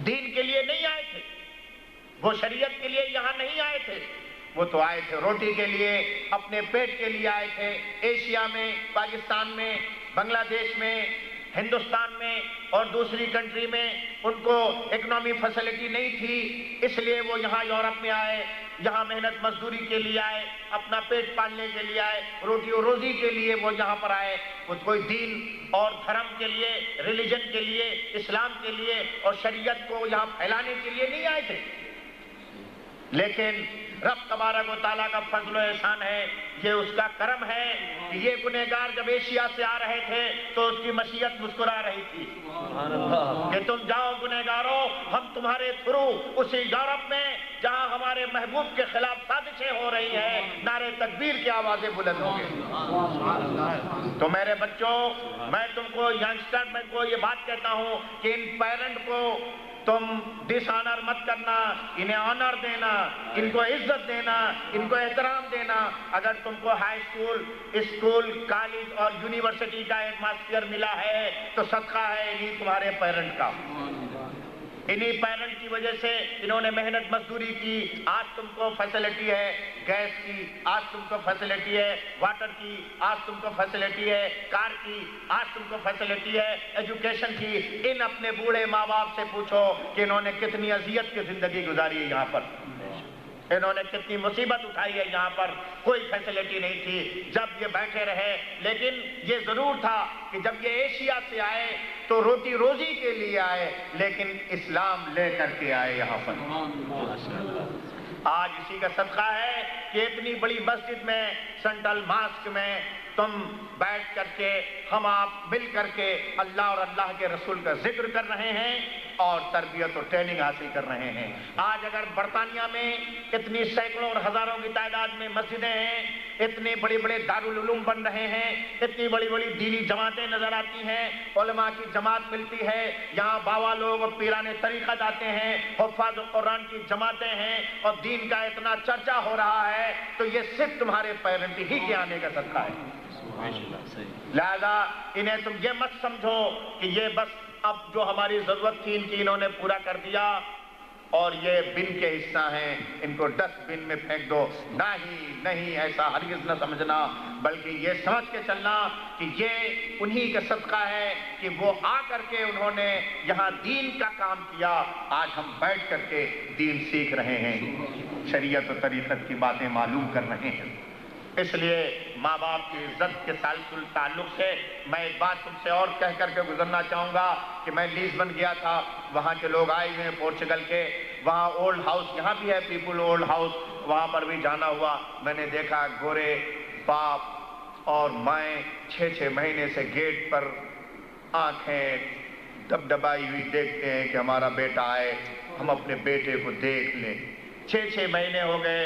دین کے لیے نہیں آئے تھے، وہ شریعت کے لیے یہاں نہیں آئے تھے، وہ تو آئے تھے روٹی کے لیے، اپنے پیٹ کے لیے آئے تھے۔ ایشیا میں، پاکستان میں، بنگلہ دیش میں، ہندوستان میں اور دوسری کنٹری میں ان کو اکنامی فیسلٹی نہیں تھی، اس لیے وہ یہاں یورپ میں آئے، یہاں محنت مزدوری کے لیے آئے، اپنا پیٹ پالنے کے لیے آئے، روٹی و روزی کے لیے وہ یہاں پر آئے۔ وہ کوئی دین اور دھرم کے لیے، ریلیجن کے لیے، اسلام کے لیے اور شریعت کو یہاں پھیلانے کے لیے نہیں آئے تھے، لیکن رب تبارک و تعالیٰ کا فضل و احسان ہے، یہ اس کا کرم ہے کہ یہ گنہگار جب ایشیا سے آ رہے تھے تو اس کی مشیت مسکرا رہی تھی کہ تم جاؤ گنہگارو، ہم تمہارے تھرو اسی یورپ میں جہاں ہمارے محبوب کے خلاف سازشیں ہو رہی ہیں، نعرے تکبیر کی آوازیں بلند ہوں گے۔ تو میرے بچوں، میں تم کو ینگسٹر میں کو یہ بات کہتا ہوں کہ ان پیرنٹ کو تم ڈس آنر مت کرنا، انہیں آنر دینا، ان کو عزت دینا، ان کو احترام دینا۔ اگر تم کو ہائی اسکول، کالج اور یونیورسٹی کا ایٹماسفیئر ملا ہے تو صدقہ ہے انہی تمہارے پیرنٹ کا، انہی پیرنٹ کی وجہ سے انہوں نے محنت مزدوری کی، آج تم کو فیسلٹی ہے گیس کی، آج تم کو فیسلٹی ہے واٹر کی، آج تم کو فیسلٹی ہے کار کی، آج تم کو فیسلٹی ہے ایجوکیشن کی۔ ان اپنے بوڑھے ماں باپ سے پوچھو کہ انہوں نے کتنی اذیت کی زندگی گزاری ہے یہاں پر، انہوں نے کتنی مصیبت اٹھائی ہے یہاں پر، کوئی فیسلٹی نہیں تھی جب یہ بیٹھے رہے۔ لیکن یہ ضرور تھا کہ جب یہ ایشیا سے آئے تو روٹی روزی کے لیے آئے، لیکن اسلام لے کر کے آئے یہاں پر۔ آج اسی کا صدقہ ہے کہ اتنی بڑی مسجد میں، سینٹرل ماسک میں تم بیٹھ کر کے، ہم آپ مل کر کے اللہ اور اللہ کے رسول کا ذکر کر رہے ہیں اور تربیت اور ٹریننگ حاصل کر رہے ہیں۔ آج اگر برطانیہ میں اتنی سینکڑوں اور ہزاروں کی تعداد میں مسجدیں ہیں، اتنے بڑے بڑے دارالعلوم بن رہے ہیں، اتنی بڑی بڑی دینی جماعتیں نظر آتی ہیں، علماء کی جماعت ملتی ہے، یہاں باوا لوگ اور پیرانے طریقت آتے ہیں، حفاظ قرآن کی جماعتیں ہیں اور دین کا اتنا چرچا ہو رہا ہے، تو یہ صرف تمہارے پیرنٹ ہی کے آنے کا صدقہ ہے۔ لہذا انہیں تم یہ مت سمجھو کہ یہ بس اب جو ہماری ضرورت تھی ان کی انہوں نے پورا کر دیا اور یہ بن کے حصہ ہیں، ان کو ڈسٹ بن میں پھینک دو۔ نہیں، ایسا ہرگز نہ سمجھنا، بلکہ یہ سمجھ کے چلنا کہ یہ انہی کا صدقہ ہے کہ وہ آ کر کے انہوں نے یہاں دین کا کام کیا، آج ہم بیٹھ کر کے دین سیکھ رہے ہیں، شریعت و طریقت کی باتیں معلوم کر رہے ہیں۔ اس لیے ماں باپ کی عزت کے تعلق سے میں ایک بات تم سے اور کہہ کر کے گزرنا چاہوں گا کہ میں لیزبن گیا تھا، وہاں کے لوگ آئے ہوئے ہیں پورچگل کے، وہاں اولڈ ہاؤس، یہاں بھی ہے پیپل اولڈ ہاؤس، وہاں پر بھی جانا ہوا، میں نے دیکھا گورے باپ اور مائیں 6 مہینے سے گیٹ پر آنکھیں دبدبائی ہوئی دیکھتے ہیں کہ ہمارا بیٹا آئے، ہم اپنے بیٹے کو دیکھ لیں۔ 6 مہینے ہو گئے،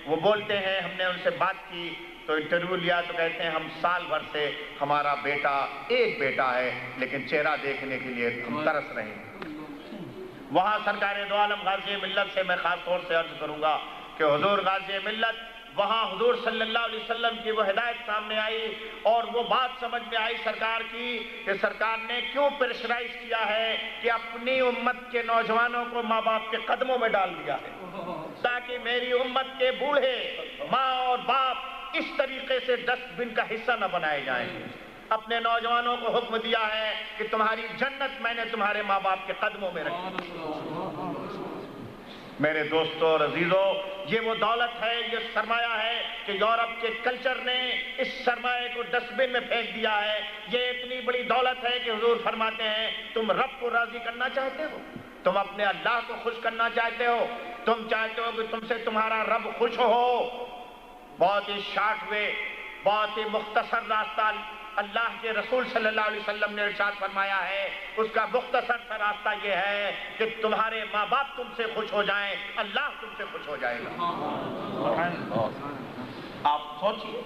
وہ بولتے ہیں، ہم نے ان سے بات کی تو انٹرویو لیا تو کہتے ہیں ہم سال بھر سے ہمارا بیٹا، ایک بیٹا ہے لیکن چہرہ دیکھنے کے لیے ہم ترس رہے ہیں۔ وہاں سرکار دو عالم غازی ملت سے میں خاص طور سے عرض کروں گا کہ حضور غازی ملت، وہاں حضور صلی اللہ علیہ وسلم کی وہ ہدایت سامنے آئی اور وہ بات سمجھ میں آئی سرکار کی کہ سرکار نے کیوں پریشرائز کیا ہے کہ اپنی امت کے نوجوانوں کو ماں باپ کے قدموں میں ڈال دیا ہے تاکہ میری امت کے بوڑھے ماں اور باپ اس طریقے سے ڈسٹ بن کا حصہ نہ بنائے جائیں۔ اپنے نوجوانوں کو حکم دیا ہے کہ تمہاری جنت میں نے تمہارے ماں باپ کے قدموں میں رکھی۔ میرے دوستوں اور عزیزوں، یہ وہ دولت ہے، یہ سرمایہ ہے کہ یورپ کے کلچر نے اس سرمایہ کو ڈسٹ بن میں پھینک دیا ہے۔ یہ اتنی بڑی دولت ہے کہ حضور فرماتے ہیں تم رب کو راضی کرنا چاہتے ہو، تم اپنے اللہ کو خوش کرنا چاہتے ہو، تم چاہتے ہو کہ تم سے تمہارا رب خوش ہو۔ بہت ہی شارٹ وے، بہت ہی مختصر راستہ اللہ کے رسول صلی اللہ علیہ وسلم نے ارشاد فرمایا ہے، اس کا مختصر سا راستہ یہ ہے کہ تمہارے ماں باپ تم سے خوش ہو جائیں، اللہ تم سے خوش ہو جائے گا۔ آپ سوچئے،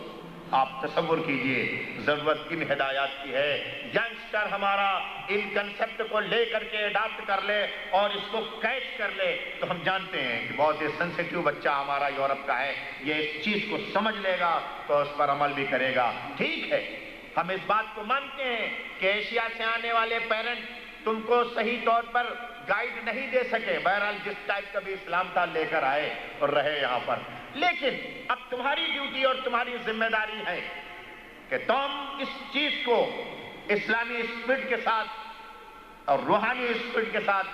آپ تصور کیجئے، ضرورت ان ہدایات کی ہے۔ ینگسٹر ہمارا ان کنسپٹ کو لے کر کے اڈاپٹ کر لے اور اس کو کیچ کر لے تو ہم جانتے ہیں کہ بہت ہی سینسیٹیو بچہ ہمارا یورپ کا ہے، یہ اس چیز کو سمجھ لے گا تو اس پر عمل بھی کرے گا۔ ٹھیک ہے، ہم اس بات کو مانتے ہیں کہ ایشیا سے آنے والے پیرنٹ تم کو صحیح طور پر گائیڈ نہیں دے سکے، بہرحال جس ٹائپ کا بھی اسلام تھا لے کر آئے اور رہے یہاں پر، لیکن اب تمہاری ڈیوٹی اور تمہاری ذمہ داری ہے کہ تم اس چیز کو اسلامی اسپرٹ کے ساتھ اور روحانی اسپرٹ کے ساتھ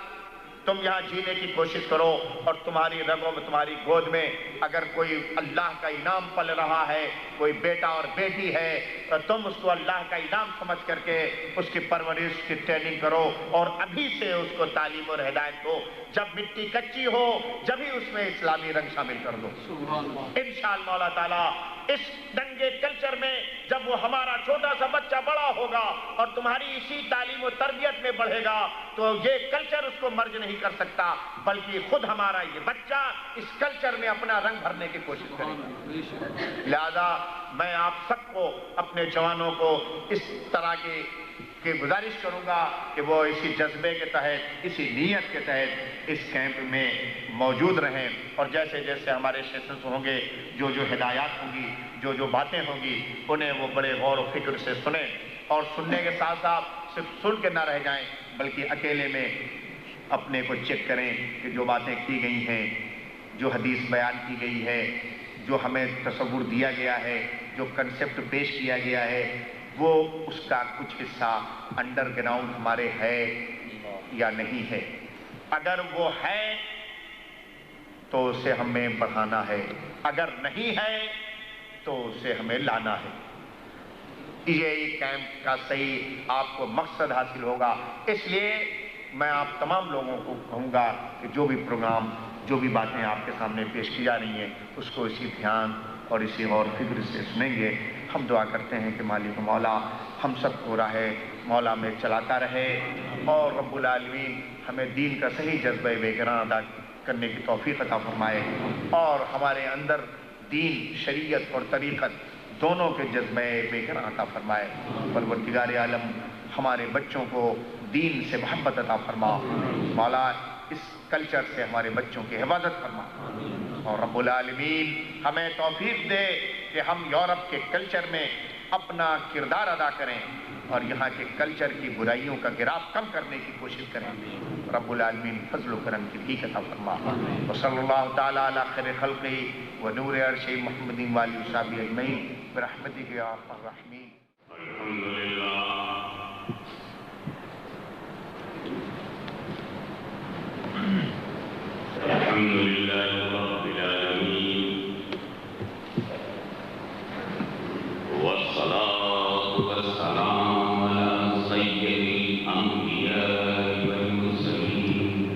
تم یہاں جینے کی کوشش کرو، اور تمہاری رگوں میں، تمہاری گود میں اگر کوئی اللہ کا انعام پل رہا ہے، کوئی بیٹا اور بیٹی ہے، تو تم اس کو اللہ کا انعام سمجھ کر کے اس کی پرورش کی ٹریننگ کرو، اور ابھی سے اس کو تعلیم اور ہدایت دو۔ جب مٹی کچی ہو جبھی اس میں اسلامی رنگ شامل کر دو۔ انشاءاللہ مولا تعالیٰ اس دنگے کلچر میں جب وہ ہمارا چھوٹا سا بچہ بڑا ہوگا اور تمہاری اسی تعلیم و تربیت میں بڑھے گا تو یہ کلچر اس کو مرج نہیں کر سکتا، بلکہ خود ہمارا یہ بچہ اس کلچر میں اپنا رنگ بھرنے کی کوشش کرے گا۔ لہذا میں آپ سب کو، اپنے جوانوں کو اس طرح کی گزارش کروں گا کہ وہ اسی جذبے کے تحت، اسی نیت کے تحت اس کیمپ میں موجود رہیں، اور جیسے جیسے ہمارے سیشنز ہوں گے، جو جو ہدایات ہوں گی، جو جو باتیں ہوں گی، انہیں وہ بڑے غور و فکر سے سنیں، اور سننے کے ساتھ ساتھ صرف سن کے نہ رہ جائیں بلکہ اکیلے میں اپنے کو چیک کریں کہ جو باتیں کی گئی ہیں، جو حدیث بیان کی گئی ہے، جو ہمیں تصور دیا گیا ہے، جو کنسپٹ پیش کیا گیا ہے، وہ اس کا کچھ حصہ انڈر گراؤنڈ ہمارے ہے یا نہیں ہے۔ اگر وہ ہے تو اسے ہمیں بڑھانا ہے، اگر نہیں ہے تو اسے ہمیں لانا ہے۔ یہ کیمپ کا صحیح آپ کو مقصد حاصل ہوگا۔ اس لیے میں آپ تمام لوگوں کو کہوں گا کہ جو بھی پروگرام، جو بھی باتیں آپ کے سامنے پیش کی جا رہی ہیں، اس کو اسی دھیان اور اسی غور فکر سے سنیں گے۔ ہم دعا کرتے ہیں کہ مالک مولا ہم سب کو راہ مولا میں چلاتا رہے، اور رب العالمین ہمیں دین کا صحیح جذبہ بے گراں ادا کرنے کی توفیق عطا فرمائے، اور ہمارے اندر دین، شریعت اور طریقت دونوں کے جذبہ بے گراں عطا فرمائے۔ پروردگار عالم ہمارے بچوں کو دین سے محبت عطا فرما، مولا اس کلچر سے ہمارے بچوں کی حفاظت فرما، اور رب العالمین ہمیں توفیق دے کہ ہم یورپ کے کلچر میں اپنا کردار ادا کریں اور یہاں کے کلچر کی برائیوں کا گراف کم کرنے کی کوشش کریں۔ رب العالمین فضل و کرم کی بھیک عطا فرما، وصلی اللہ تعالیٰ علی خیر خلقہ ونور عرشہ محمد وآلہ وصحبہ اجمعین برحمتک یا ارحم الراحمین۔ الحمدللہ رب العالمین، والصلاة والسلام علی سید الانبیاء والمرسلین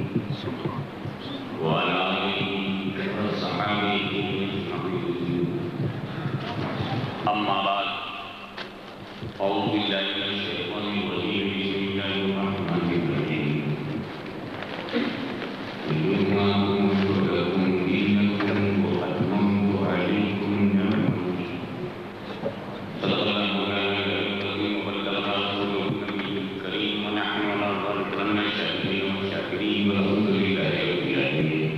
وعلی آلہ وصحبہ اجمعین، اما بعد، اعوذ باللہ من الشیطان الرجیم، بسم اللہ الرحمن الرحیم، لكم دينكم وأتممت عليكم نعمتي، صدق الله مولانا العظيم وبلغ رسوله النبي الكريم، ونحن على ذلك من الشاكرين والشاكرين، والحمد لله رب العالمين۔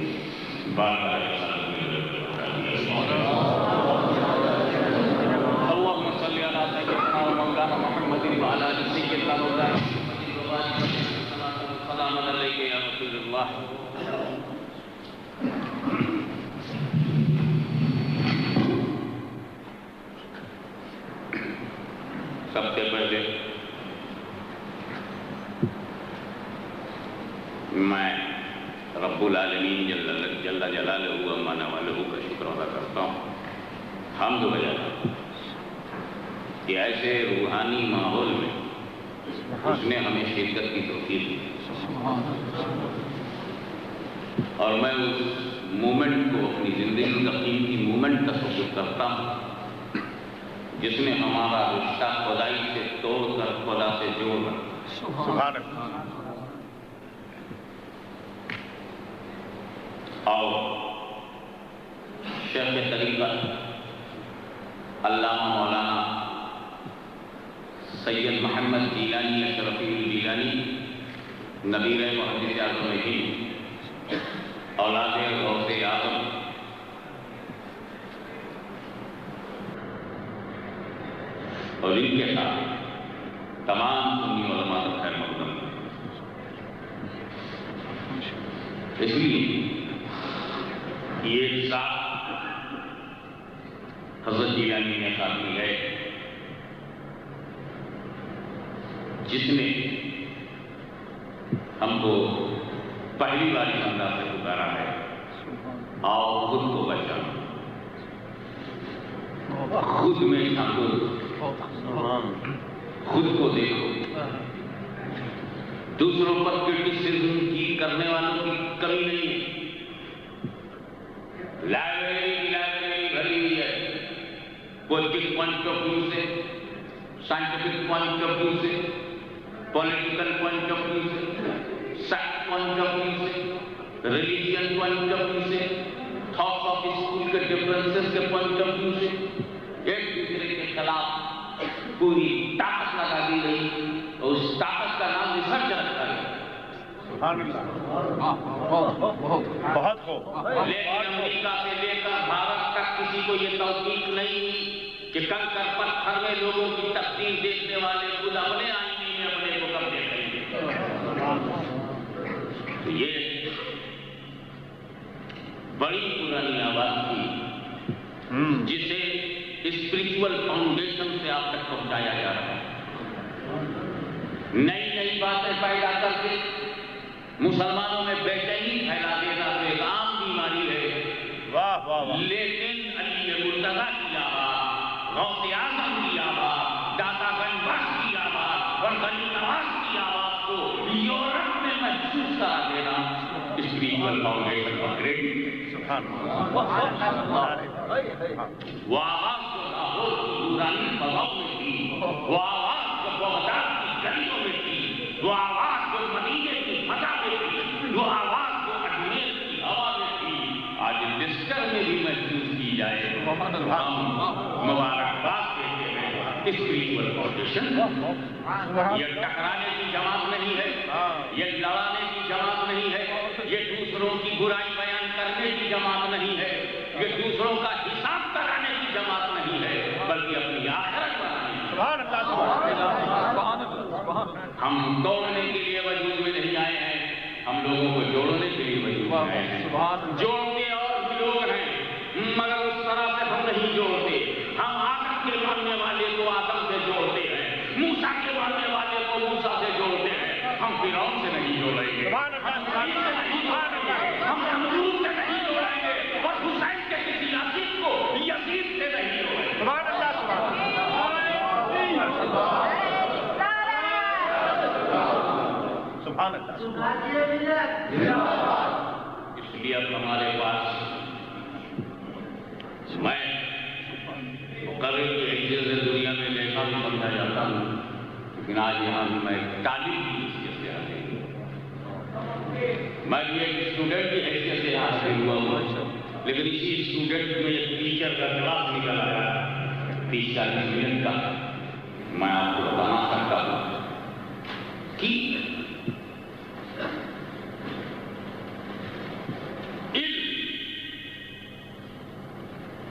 اللهم صل على سيدنا ومولانا محمد وعلى آل سيدنا مولانا محمد وبارك وسلم، صلاة وسلاما عليك يا رسول الله۔ سب سے پہلے میں رب العالمین جل جلالہ و عما والہ کا شکر ادا کرتا ہوں، حمد بجاتا ہوں کہ ایسے روحانی ماحول میں اس نے ہمیں شرکت کی توفیق دی، اور میں اس مومنٹ کو اپنی زندگی کا قیمتی مومنٹ تصور کرتا ہوں جس نے ہمارا رشتہ خدائی سے توڑ کر خدا سے جوڑ کر سبحان اللہ۔ اور شیخ طریقت علامہ مولانا سید محمد جیلانی اشرفی الجیلانی نبیر محدث اعظم ہند اولاد غوث اعظم اور ان کے ساتھ تمام سنی علماء کا خیر مقدم، اس لیے یہ ساتھ حضرت جیلانی نے آدمی ہے جس نے ہم کو پہلی بار اس انداز سے پکارا ہے، آؤ خود کو بچانا، خود میں جھانکو، خود کو دیکھو، دوسروں پر کرٹیسزم کی کرنے والوں کی کمی نہیں ہے، لائبریری بھری ہوئی ہے، پولیٹیکل پوائنٹ آف ویو سے، سائنٹیفک پوائنٹ آف ویو سے، پولیٹیکل پوائنٹ آف ویو سے، سیکٹ پوائنٹ آف ویو سے، ریلیجین پوائنٹ آف ویو سے، تھاٹ آف اسکول کے ڈفرینسز کے پوائنٹ آف ویو سے ایک دوسرے کے خلاف پوری طاقت لگا دی گئی، اور اس طاقت کا نام ریسرچ رکھا گیا۔ سبحان اللہ، بہت خوب۔ لیکن امریکہ سے لے کر بھارت تک کسی کو یہ توفیق نہیں ہوئی کہ کنکر پتھر میں لوگوں کی تقدیر دیکھنے والے خود اپنے آئینے میں اپنے کو کب دیکھ رہے ہیں۔ تو یہ بڑی پرانی آواز تھی جسے اسپرچول فاؤنڈیشن سے آپ تک پہنچایا جا رہا ہے، نئی نئی باتیں پیدا کر کے مسلمانوں میں بے چینی پھیلا دینا تو ایک عام بیماری ہے۔ واہ واہ واہ۔ لیکن علی مرتضیٰ کی آواز، غوث اعظم کی آواز، داتا گنج بخش کی آواز اور غنی نواز کی آواز کو یورپ میں محسوس کرا دینا اسپرچول فاؤنڈیشن کا کریڈٹ ہے۔ سبحان اللہ۔ وہ آواز جو لاہور کی نورانی فضاؤں میں تھی، وہ آواز جو بغداد کی گلیوں میں تھی، وہ آواز جو مدینے کی فضا میں تھی، وہ آواز جو اجمیر کی ہوا میں تھی، آج لسٹر میں بھی محسوس کی جائے۔ ہم مبارکباد دیتے ہیں اسپرچول فاؤنڈیشن۔ یہ ٹکرانے کی جماعت نہیں ہے، یہ لڑانے کی جماعت نہیں ہے، یہ دوسروں کی برائی بیان کرنے کی جماعت نہیں ہے، یہ دوسروں کا حساب کرانے کی جماعت نہیں ہے، بلکہ اپنی آخرت بنانے کی۔ سبحان اللہ۔ ہم توڑنے کے لیے وجود میں نہیں آئے ہیں، ہم لوگوں کو جوڑنے کے لیے وجود میں آئے ہیں۔ جوڑتے اور بھی لوگ ہیں، مگر اس طرح سے ہم نہیں جوڑتے۔ ہم آدم کے ماننے والے کو آدم سے جوڑتے ہیں، موسیٰ کے ماننے والے کو موسیٰ سے جوڑتے ہیں۔ ہم فرعون سے نہیں جوڑیں گے، ہم نمرود سے نہیں جوڑیں گے، اور حسین کے کسی عزیز کو یزید سے نہیں جوڑیں گے۔ سبحان اللہ۔ سبحان اللہ۔ اس لیے اب ہمارے پاس میں مقرر کی حیثیت سے دنیا میں دیکھا بھی سمجھا جاتا ہوں، لیکن آج یہاں بھی میں طالب کی حیثیت سے حاضر ہوں۔ میں بھی ایک اسٹوڈنٹ کی حیثیت سے حاصل ہوا ہوں، لیکن اسی اسٹوڈنٹ میں ایک ٹیچر کا کلاس نکل آیا 30-40 منٹ کا۔ میں آپ کو بتانا چاہتا ہوں کہ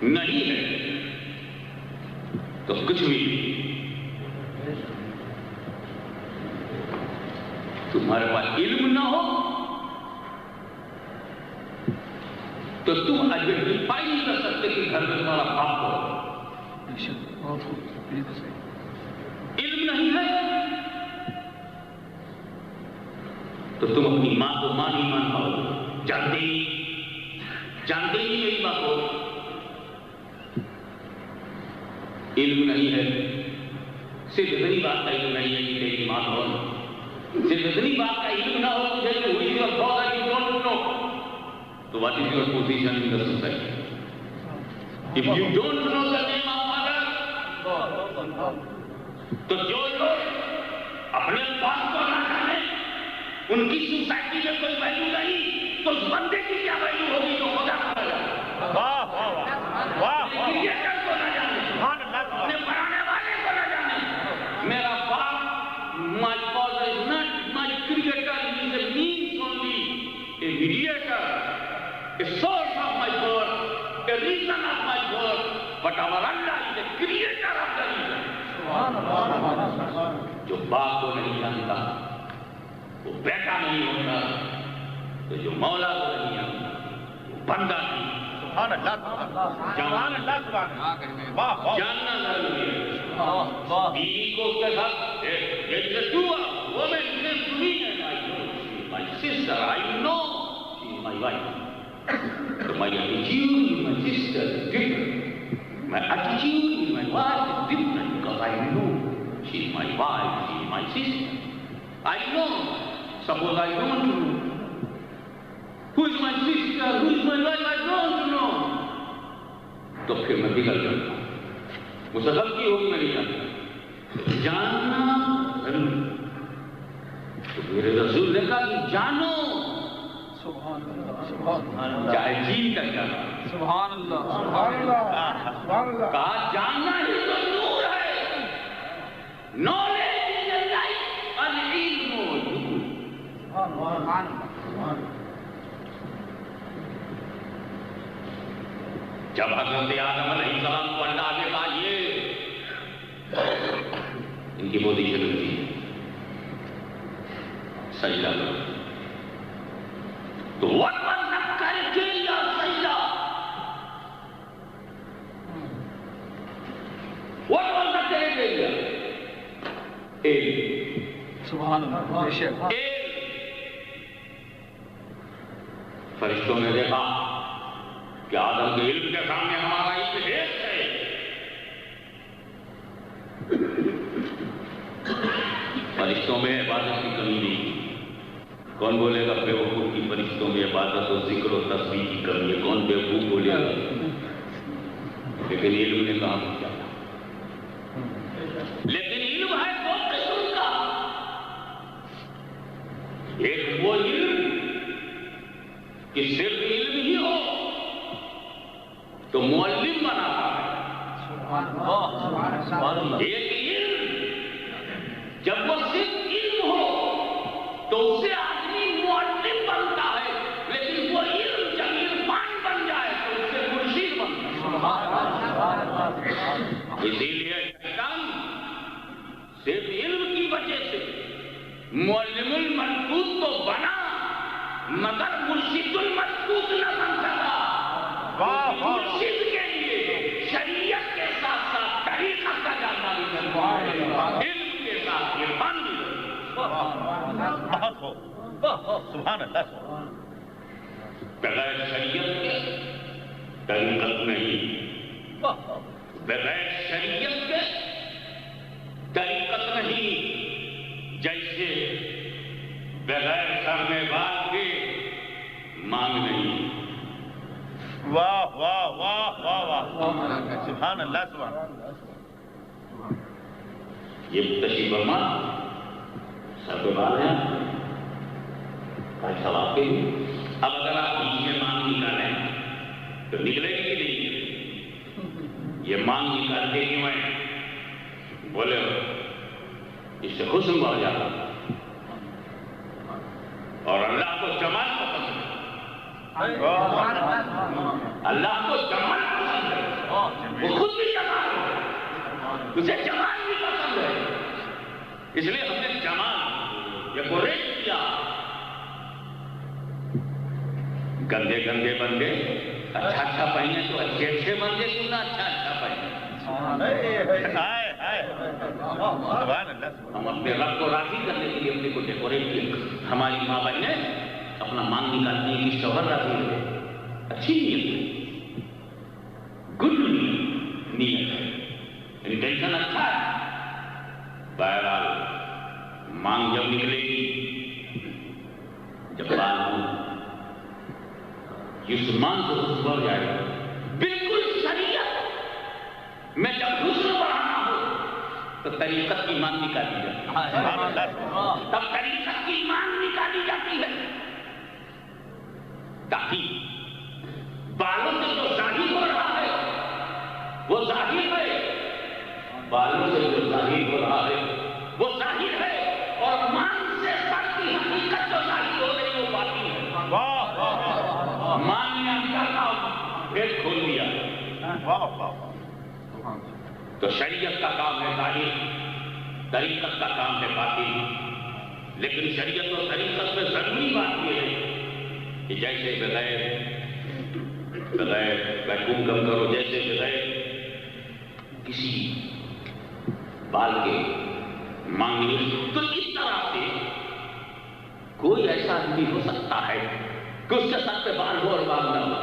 نہیں ہے تو کچھ بھی تمہارے پاس علم نہ ہو تو تم آئیڈینٹیفائی نہیں کر سکتے کہ گھر میں تمہارا باپ ہو۔ علم نہیں ہے تو تم اپنی ماں کو ماں نہیں مان پاؤ گے. جانتے ہی میری ماں کو علم نہیں ہے. صرف اتنی بات کا علم نہیں ہے کہ تیری ماں کون. صرف اتنی بات کا علم نہ ہو تجھے کہ ہوئی your father you don't know. تو what is your position in the society? If you don't know the name of father تو جو لوگ اپنے باپ کو نہ جانے ان کی سوسائٹی میں کوئی ویلیو نہیں تو اس بندے کی کیا ویلیو ہوگی جو خدا کو نہ جانے. واہ واہ واہ واہ کریٹر کو نہ جانے, سبحان اللہ. اپنے بنانے والے کو نہ جانے. میرا باپ, my father is not my creator, he is a means only, a mediator, a source of my birth, a reason of my birth, but our Allah is a creator of the reason. جو باپ کو نہیں جانتا وہ بیٹا نہیں ہوتا, تو جو مولا کو نہیں جانتا وہ بندہ نہیں. سبحان اللہ سبحان اللہ سبحان اللہ. واہ واہ. جاننا ضروری ہے. بیوی کو اس کے ساتھ جیسے تو woman came to me and I know she is my sister, I know she is my wife. So my attitude with my sister is different. My attitude with my wife is different because I know she is my wife, she is my sister. I know. Suppose I don't know. Who is my sister? Who is my wife? I don't know. تو پھر میں بگڑ جاتا ہوں. مجھ سے غلطی ہوگی میں نہیں جانتا. جاننا ضروری. تو میرے رسول نے کہا کہ جانو. سبحان اللہ سبحان اللہ. چاہے جین کا جانا. سبحان اللہ سبحان اللہ. کہا جاننا ہی تو نور ہے. نالج از اے لائٹ, العلم نور. سبحان اللہ. جب حضرت آدم علیہ السلام کو اللہ نے کہا یہ ان کی پوزیشن ہوتی ہے سجدہ کرو, تو what was the criteria of سجدہ? What was the criteria? سبحان اللہ. فرشتوں نے دیکھا کہ آدم کے علم کے سامنے ہمارا علم ایک ہے. فرشتوں میں عبادت کی کمی نہیں. کون بولے گا بے وقوف کی فرشتوں میں عبادت و ذکر و تسبیح کی کمی ہے؟ کون بے وقوف بولے گا؟ لیکن علم نے کہا کیا. لیکن علم ہے دو قسم کا. ایک وہ علم کہ صرف علم ہی ہو تو معلم بناتا ہے. ایک علم جب وہ صرف علم ہو تو اس سے آدمی معلم بنتا ہے, لیکن وہ علم جب عرفان بن جائے تو اس سے مرشد بنتا ہے. اسی لیے شیطان صرف علم کی وجہ سے معلم الملکوت تو بنا مگر مرشد الملکوت نہ بن سکا. مرشد کے لیے شریعت کے ساتھ ساتھ طریقہ کا جاننا بھی ضروری ہے, علم کے ساتھ عرفان بھی ضروری ہے. بہت ہو. سبحان اللہ. بغیر شریعت کے طریقت نہیں, بغیر شریعت کے طریقت نہیں. جیسے بغیر سر میں بال کے مانگ نہیں. واہ واہ واہ واہ واہ. سبحان اللہ سبحان اللہ. یہ تشریف فرما سر پہ بال ہے سواب کے لیے. اب اگر آپ بیچ میں مانگ نکالیں تو نکلے گی کہ نہیں نکلے گی؟ یہ مانگ نکالتے کیوں ہیں؟ بولے اس سے حسن بڑھ جاتا اور اللہ کو جمال پسند ہے. اللہ کو جمال پسند ہے, وہ خود بھی جمال ہے, اسے جمال بھی پسند ہے. اس لیے ہم نے جمال یا کوریٹ کیا. گندے گندے بندے اچھا اچھا پہنے تو اچھے اچھے بندے کیوں نہ اچھا اچھا پہنے. سبحان اللہ ہم اپنے رب کو راضی کرنے کے لیے اپنے کو ڈیکوریٹ کیے. ہماری ماں بہنیں اپنا مانگ نکالتی ہیں کہ شوہر راضی رہے. اچھی نیت ہے, گڈ نیت ہے, انٹینشن اچھا ہے. بہرحال مانگ جب نکلے گی, جب بال ہو یسمان سے بڑھ جائے گا. بالکل شریعت میں جب حسن بڑھانا ہو تو طریقت کی مانگ نکالی جاتی ہے. تب طریقت کی مانگ نکالی جاتی ہے تاکہ بالوں سے جو ظاہر ہو رہا ہے وہ ظاہر ہے, بالوں سے جو ظاہر ہو رہا ہے وہ ظاہر ہے, اور مانگ سے بڑھتی حقیقت جو ظاہر ہو رہی ہے وہ باطن ہے. مان نے اندر کا پیٹ کھول دیا. تو شریعت کا کام ہے ظاہر, طریقت کا کام ہے باطن. لیکن شریعت اور طریقت میں ضروری بات یہ ہے کہ جیسے بغیر ویکیوم کم کرو, جیسے بغیر کسی بال کے مانگنے, تو اس طرح سے کوئی ایسا آدمی ہو سکتا ہے کہ اس کے سر پہ بال ہو اور بال نہ ہو.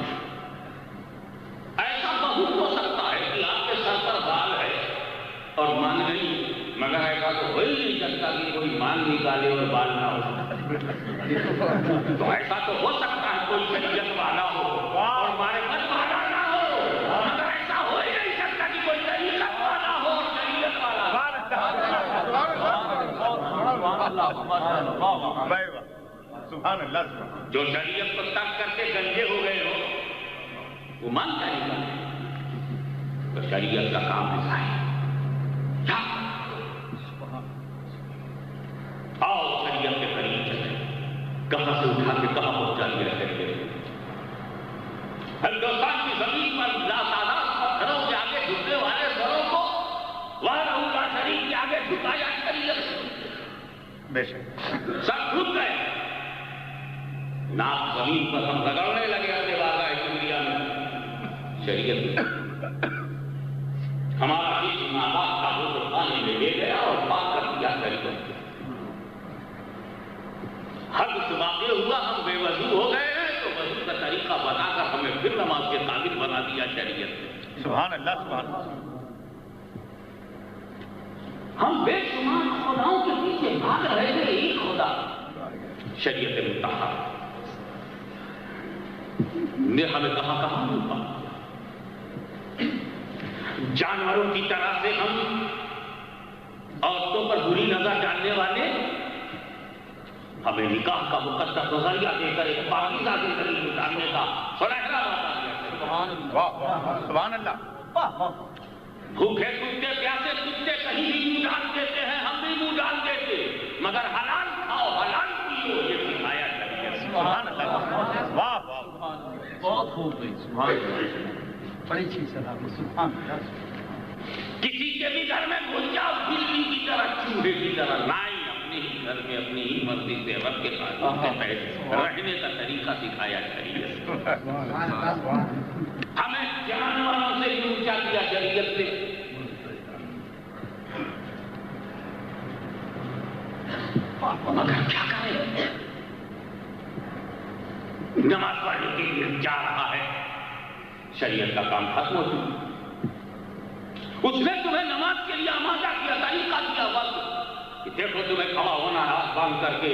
ایسا بہت ہو سکتا ہے کہ آپ کے سر پر بال ہے اور مانگ نہیں, مگر ایسا تو ہو ہی نہیں سکتا کہ کوئی مانگ نکالے اور بال نہ ہو. تو ایسا تو ہو سکتا ہے کوئی شریعت والا ہو اور معرفت والا نہ ہو, مگر ایسا ہو ہی نہیں سکتا کہ کوئی طریقت والا ہو اور شریعت والا ہو. سبحان اللہ. جو شریعت کو ترک کر کے گنجے ہو گئے ہو وہ مانگتا ہی نہیں. تو شریعت کا کام ایسا ہے, آؤ شریعت کے قریب چلے. کہاں سے اٹھا کے کہاں پہنچا دیا کرتے. ہندوستان کی زمین پر لاتعداد پتھروں کے آگے جھکنے والے سروں کو وحدہ اللہ شریف کے آگے جھکایا شریعت. بے شک سب جھک گئے, ناک زمین پر ہم رگڑنے لگے اپنے واقعہ دنیا میں. شریعت ہمارا اس ماں باپ کا حضور پانی میں لے گیا اور پاک کر دیا شریعت. حد سے واقع ہوا, ہم بے وضو ہو گئے ہیں تو وضو کا طریقہ بنا کر ہمیں پھر نماز کے قابل بنا دیا شریعت. سبحان اللہ. سبحان اللہ. ہم بے شمار خداؤں کے پیچھے بھاگ رہے تھے, ایک خدا شریعت مطہرہ نے ہمیں کہاں کہاں روکا. جانوروں کی طرح سے ہم عورتوں پر بری نظر ڈالنے والے ہمیں نکاح کا مقدس نظریہ دے کر ایک پاکیزہ زندگی گزارنے کا سنہرا موقع دیا. سبحان اللہ. بھوکے کتے پیاسے کتے کہیں بھی منہ ڈال دیتے ہیں, ہم بھی منہ ڈال دیتے, مگر حلال کھاؤ حلال پیو یہ سکھایا شریعت. سبحان اللہ. واہ بہت خوب گئی. سبحان اللہ, بڑی چیز ہے. سبحان اللہ. کسی کے بھی گھر میں گھس جاؤ, بلی کی طرح چوہے کی طرح, نائی اپنے ہی گھر میں اپنی ہی مرضی سے رب کے قانون کے تحت رہنے کا طریقہ سکھایا شریعت. ہمیں جانوروں سے بھی اونچا کیا شریعت نے. مگر کیا کریں, نماز پڑھنے کے لیے جا رہا ہے, شریعت کا کام ختم ہو چکا. اس نے تمہیں نماز کے لیے آمادہ کیا, طریقہ دیا وقت کہ دیکھو تمہیں کھڑا ہونا ہے ہاتھ باندھ کر کے,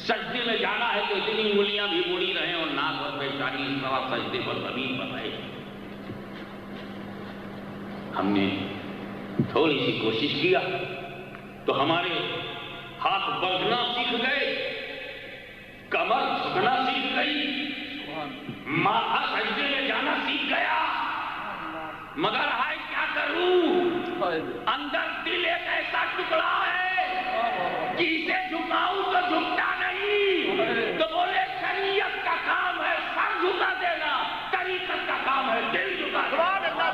سجدے میں جانا ہے تو اتنی انگلیاں بھی مڑی رہے اور ناک اور بیچاری اس طرح سجدے پر زمین پر رہے. ہم نے تھوڑی سی کوشش کیا تو ہمارے ہاتھ بندھنا سیکھ گئے, کمر جھکنا سیکھ گئی, ماتھا سجدے میں جانا سیکھ گیا. مگر ہائے کیا کروں, اندر دل ایک ایسا ٹکڑا ہے کہ اسے جھکاؤں تو جھکتا نہیں. تو بولے شریعت کا کام ہے سر جھکا دینا, طریقت کا کام ہے دل جھکا دینا.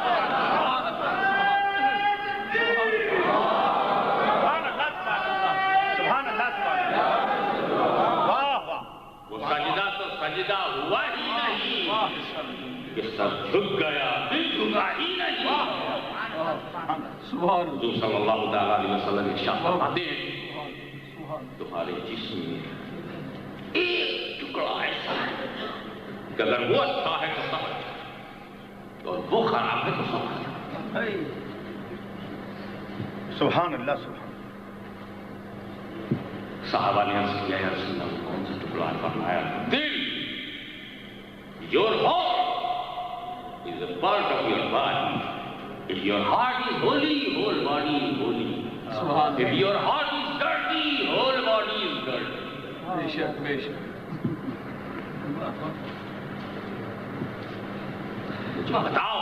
وہ سجدہ تو سجدہ ہوا ہی نہیں کہ سب جھک گیا, دل جھکا ہی نہیں. حضور صلی اللہ علیہ وسلم ارشاد فرماتے ہیں تمہارے جسم میں ایک ٹکڑا ایسا ہے کہ اگر وہ اچھا ہے تو سب اچھا اور وہ خراب ہے تو سب خراب۔ سبحان اللہ سبحان صحابہ نے عرض کیا یا رسول اللہ کون سا ٹکڑا ہے؟ فرمایا دل۔ Your heart is a part of your body. If your heart is holy, whole body is holy. If your heart is dirty, whole body is dirty. بے شک مجھے بتاؤ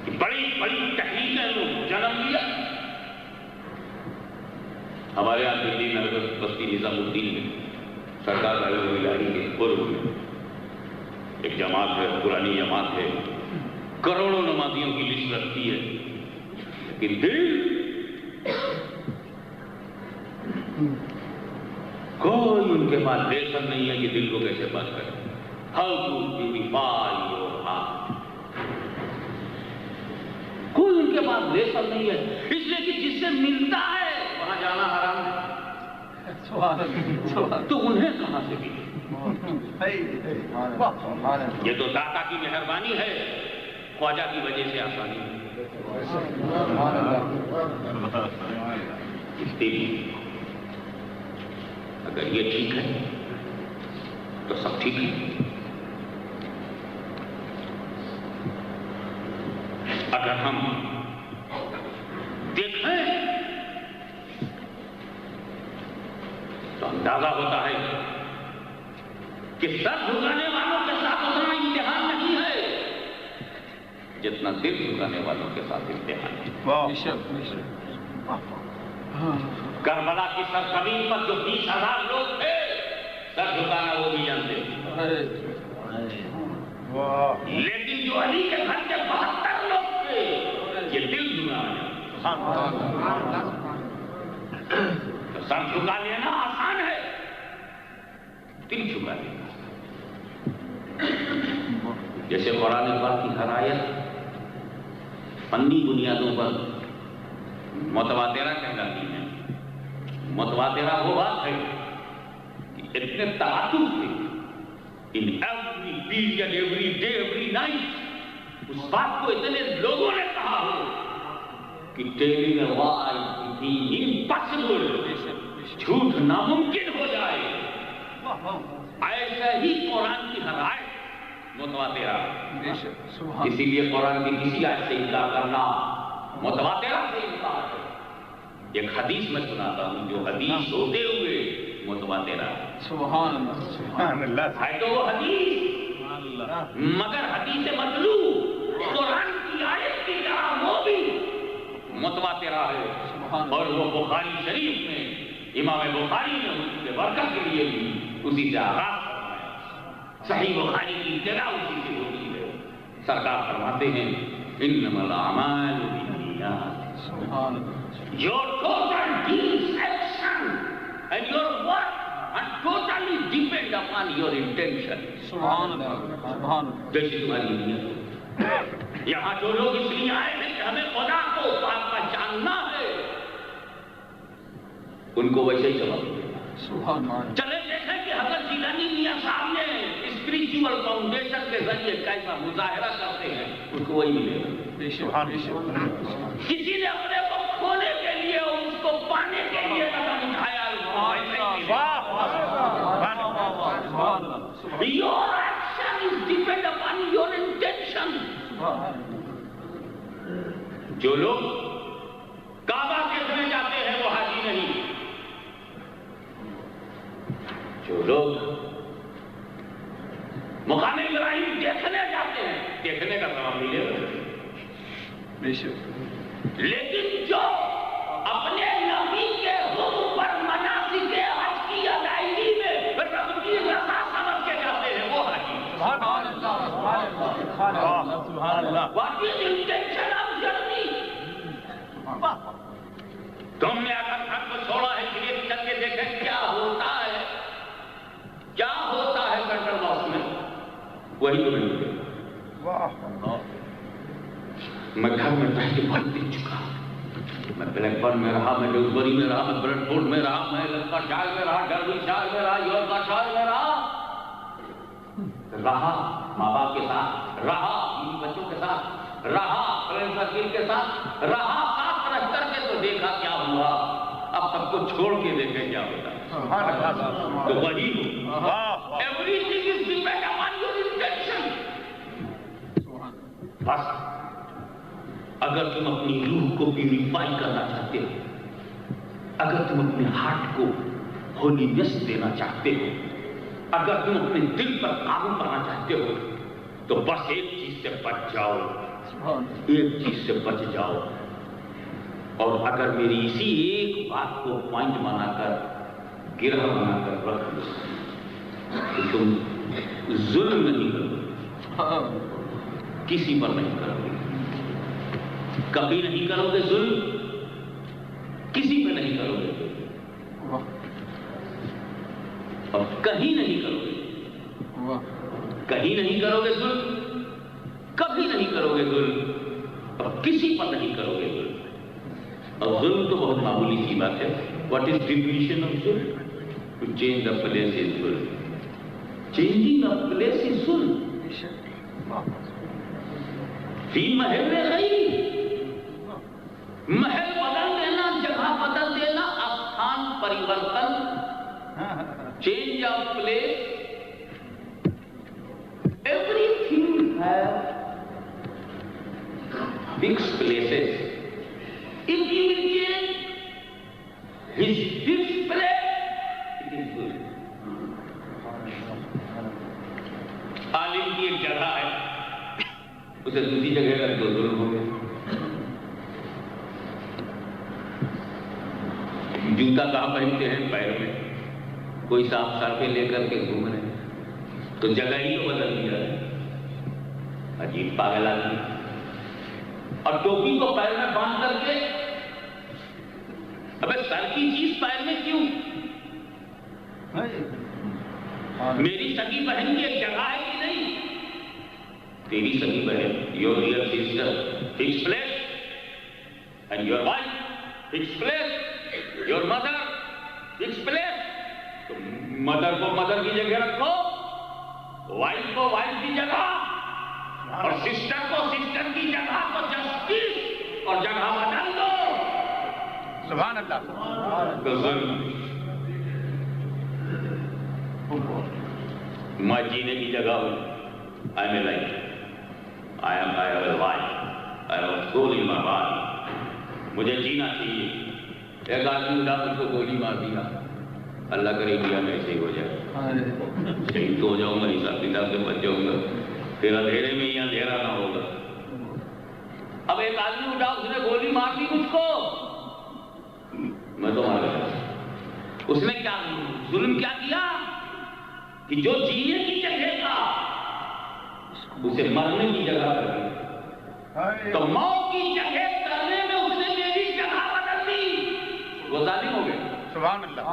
کہ بڑی بڑی تحریکیں لوگ جنم لیا۔ ہمارے یہاں دلی میں بستی نظام الدین میں سرکار رحمۃ اللہ علیہ کے قرب میں ایک جماعت ہے، پرانی جماعت ہے، کروڑوں نمازیوں کی لسٹ رکھتی ہے، لیکن دل کوئی ان کے پاس ریشن نہیں ہے کہ دل کو کیسے بند کرے۔ How to beautify your heart, کوئی ان کے پاس ریشن نہیں ہے، اس لیے کہ جس سے ملتا ہے وہاں جانا حرام ہے، تو انہیں کہاں سے ملے؟ یہ تو داتا کی مہربانی ہے، خواجہ کی وجہ سے آسانی ہے۔ اس دل اگر یہ ٹھیک ہے تو سب ٹھیک ہے۔ اگر ہم دیکھیں تو اندازہ ہوتا ہے کہ سر جھکانے والوں کے ساتھ اتنا امتحان نہیں ہے جتنا دل جھکانے والوں کے ساتھ امتحان ہے۔ کربلا کی سرزمین پر جو 20,000 لوگ تھے، سر جھکانا وہ بھی جانتے تھے، لیکن جو علی کے گھر کے 72 لوگ تھے یہ دل جھکانا، تو سر جھکا لینا آسان ہے، دل جھکا لینا جیسے قرآن پاک کی ہر آیت فنی بنیادوں پر متواترہ کہلاتی ہے۔ متواترہ وہ بات ہے کہ اتنے تعاتف تھے in every period, every day, every night, اس بات کو اتنے لوگوں نے کہا ہو کہ ٹیلنگ اے لائی تھی امپاسبل، جھوٹ ناممکن ہو جائے۔ ایسا ہی قرآن کی ہر آیت متواترہ، اسی لیے قرآن کی کسی آیت سے انکار کرنا متواترہ سے انکار ہے۔ ایک حدیث میں سناتا ہوں جو حدیث ہوتے ہوئے متواترہ سبحان اللہ ہے تو وہ حدیث، مگر حدیث مطلوب قرآن کی آیت کی طرح وہ بھی متواترہ ہے، اور وہ بخاری شریف میں امام بخاری نے اس کے برکت کے لیے بھی اسی سے آغاز فرمایا۔ صحیح بخاری کی ابتدا اسی سے ہوتی ہے۔ سرکار فرماتے ہیں انما الاعمال بالنیات، your total deeds, action and your work and totally depend upon your intention. سبحان اللہ سبحان اللہ۔ جیسے تمہاری نیت، یہاں جو لوگ اس لیے آئے ہیں کہ ہمیں خدا کو پاک کا جاننا ہے، ان کو ویسے ہی جواب دینا۔ سبحان اللہ۔ چلے دیکھیں کہ حضرت جیلانی میاں صاحب نے اسپریچول فاؤنڈیشن کے ذریعے کیسا مظاہرہ کرتے ہیں، ان کو وہی ملے گا۔ کسی نے اپنے کو کھونے کے لیے اور اس کو پانے کے لیے قدم اٹھایا۔ Your action is depend upon your intention. جو لوگ کعبہ دیکھنے جاتے ہیں وہ حاجی نہیں، جو لوگ مقام ابراہیم دیکھنے جاتے ہیں دیکھنے کا ثواب ملے گا، لیکن جو اپنے نبی کے حکم پر مناسک حج کی ادائیگی میں رب کی رضا سمجھ کے جاتے ہیں وہ حاجی۔ سبحان اللہ سبحان اللہ۔ What is intention of journey? تم نے اگر گھر کو چھوڑا ہے کہ چل کے دیکھیں کیا ہوتا ہے، کیا ہوتا ہے سینٹرل باکس میں، وہی تمہیں ملے گا۔ میں گھر میں رہ کے بہت دیکھ چکا. میں بلیک برن میں رہا, میں ڈیوزبری میں رہا, میں برنٹ فورڈ میں رہا, میں لنکا شائر میں رہا, ڈربی شائر میں رہا, یورکا شائر میں رہا ماں باپ کے ساتھ رہا, بچوں کے ساتھ رہا, فرینڈ سرکل کے ساتھ رہا, ساتھ رہ کر کے تو دیکھا کیا ہوا. اب سب کو چھوڑ کے دیکھیں کیا ہوتا ہے. تو وہی ہو. Everything is depend upon your intention. بس اگر تم اپنی روح کو پیوریفائی کرنا چاہتے ہو, اگر تم اپنے ہارٹ کو ہولینس دینا چاہتے ہو, اگر تم اپنے دل پر قابو پانا چاہتے ہو, تو بس ایک چیز سے بچ جاؤ, ایک چیز سے بچ جاؤ. اور اگر میری اسی ایک بات کو پوائنٹ بنا کر, گرہ بنا کر رکھ دو, تو تم ظلم نہیں کرو, کسی پر نہیں کرو گے, کبھی نہیں کرو گے ظلم, کسی پہ نہیں کرو گے, اور کہیں نہیں کرو گے, کہیں نہیں کرو گے ظلم, کبھی نہیں کرو گے ظلم, اور کسی پر نہیں کرو گے ظلم. اور ظلم تو بہت معمولی سی بات ہے. واٹ از ڈیفینیشن آف ظلم؟ To change the place is ظلم. چینجنگ دا پلیس از ظلم. فی محل غیر, محل بدل دینا, جگہ بدل دینا, استھان پریورتن, change of place. Everything has fixed places. If you will change his fixed place, it is good. عالم کی ایک جگہ ہے, اسے دوسری جگہ کا دو ظلم ہو گئے. جوتا کہاں پہنتے ہیں؟ پیر میں. کوئی صاف صافے لے کر کے گھوم رہے ہیں, تو جگہ ہی تو بدل دیا ہے. عجیب پاگل آدمی. اور ٹوپی کو پیر میں باندھ کر کے, ابے سر کی چیز پیر میں کیوں؟ میری سگی بہن کی ایک جگہ ہے کہ نہیں؟ تیری سگی بہن, your real sister, fix place, and your wife fix place, your mother fix place. تو مدر کو مدر کی جگہ رکھو, وائف کو وائف کی جگہ, اور سسٹر کو سسٹر کی جگہ کو جسٹس اور جگہ بدل دو. سبحان اللہ. میں جینے کی جگہ ہوں. I am alive. I am alive. I have soul in my body. مجھے جینا چاہیے. ایک آدمی اٹھا کر کو گولی مار دیا, اللہ کرے انڈیا میں ایسے ہی ہو جائے, شہید ہو جاؤں گا, حساب کتاب سے بچ جاؤں گا, پھر اندھیرے میں ہی اندھیرا نہ ہوگا. اب ایک آدمی اٹھا, اس نے گولی مار دی مجھ کو, میں تو مار گیا. اس نے کیا ظلم کیا کیا کہ جو جینے کی جگہ تھا اسے مرنے کی جگہ کر دی. تو موت کی جگہ کرنے میں اس نے میری جگہ بدل دی. وہ ظالم ہو گیا. سبحان اللہ.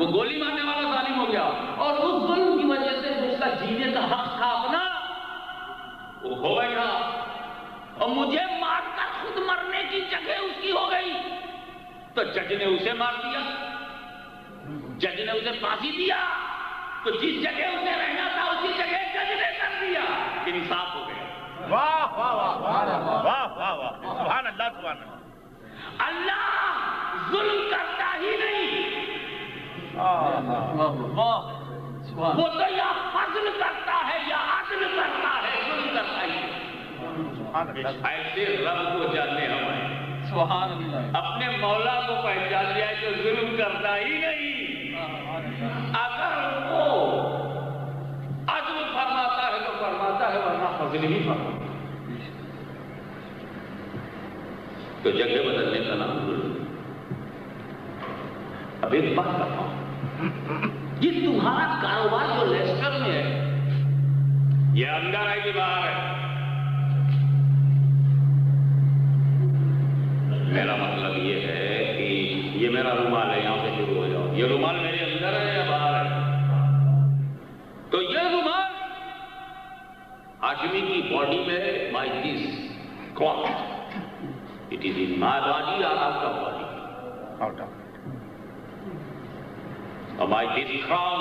وہ گولی مارنے والا ظالم ہو گیا, اور اس ظلم کی وجہ سے جو اس کا جینے کا حق تھا اپنا, وہ ہو گیا, اور مجھے مار کر خود مرنے کی جگہ اس کی ہو گئی. تو جج نے اسے مار دیا, جج نے اسے پھانسی دیا, تو جس جگہ اسے رہنا تھا اسی جگہ جج نے کر دیا. انصاف ہو گیا. واہ واہ واہ واہ واہ واہ, سبحان اللہ سبحان اللہ. اللہ ظلم کرتا ہی نہیں, وہ تو یا فضل کرتا ہے یا عدل کرتا ہے, ظلم کرتا ہی نہیں. ایسے رب کو جاننے ہمیں, اپنے مولا کو پہچان لیا جو ظلم کرتا ہی نہیں. اگر وہ عدل فرماتا ہے تو فرماتا ہے, ورنہ فضل ہی فرماتا ہے. تو جگہ بدلنے کا نام ظلم. اب ایک بات بتاؤ, یہ تمہارا کاروبار جو لیسٹر میں ہے, یہ اندر ہے کہ باہر ہے؟ میرا مطلب یہ ہے کہ یہ میرا رومال ہے, یہاں سے شروع ہو جاؤ. یہ رومال میرے اندر ہے یا باہر ہے؟ تو یہ رومال ہاشمی کی باڈی میں ہے, مائی دس What? It is in my body or out of body? Out of. Am I this crown,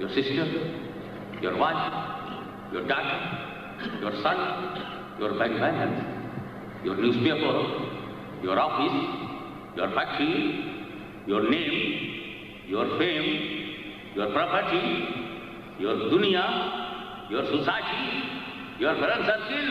your sister, your wife, your daughter, your son, your bank balance, your newspaper, your office, your factory, your name, your fame, your property, your dunya, your society, your friend circle,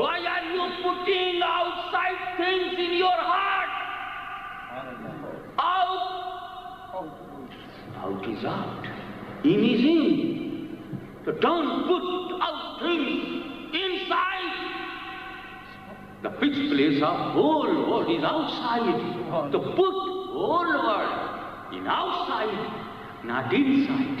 Why are you putting outside things in your heart? Out is out. In is in. So don't put out things inside. The fixed place of whole world is outside. So put whole world in outside, not inside.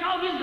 24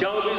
24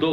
2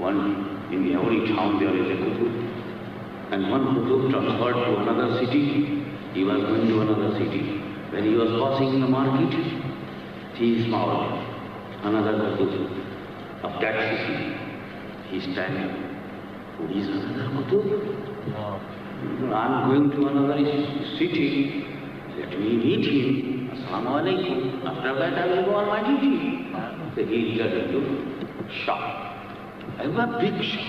One in every town there is a kutub, and one kutub transferred to another city. He was going to another city. When he was passing in the market, he saw another kutub of that city. He is standing. Who is another kutub? I am going to another city. Let me meet him. Assalamu alaikum. After that I will go on my duty. So he entered into shop. I was a big shop.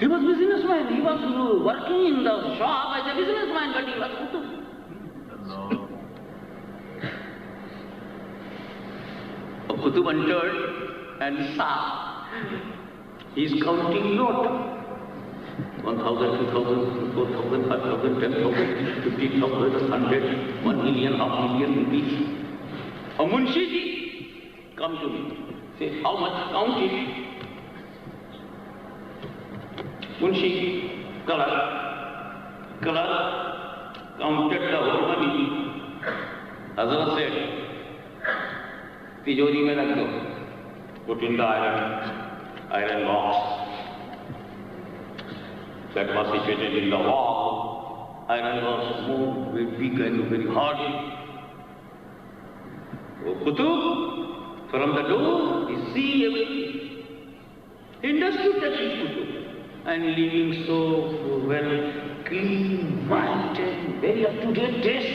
He was businessman. He was working in the shop as a businessman, but he was kutub. Kutub entered and saw. He is counting note. 1,000, 2,000, 4,000, 5,000, 10,000, 50,000, 100, 1 million, half million rupees. A Munshi ji, come to me. Say, how much? Count it. Munshi, color, counted the whole money. Hazrat said, Tijori mein rakh do, put in the iron box. That was situated in the wall. Iron box moved very big and very hard. Kutub, from the door, you see everything. He understood that is kutub. And living so well, clean, white and very up-to-date taste.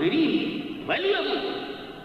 very valuable.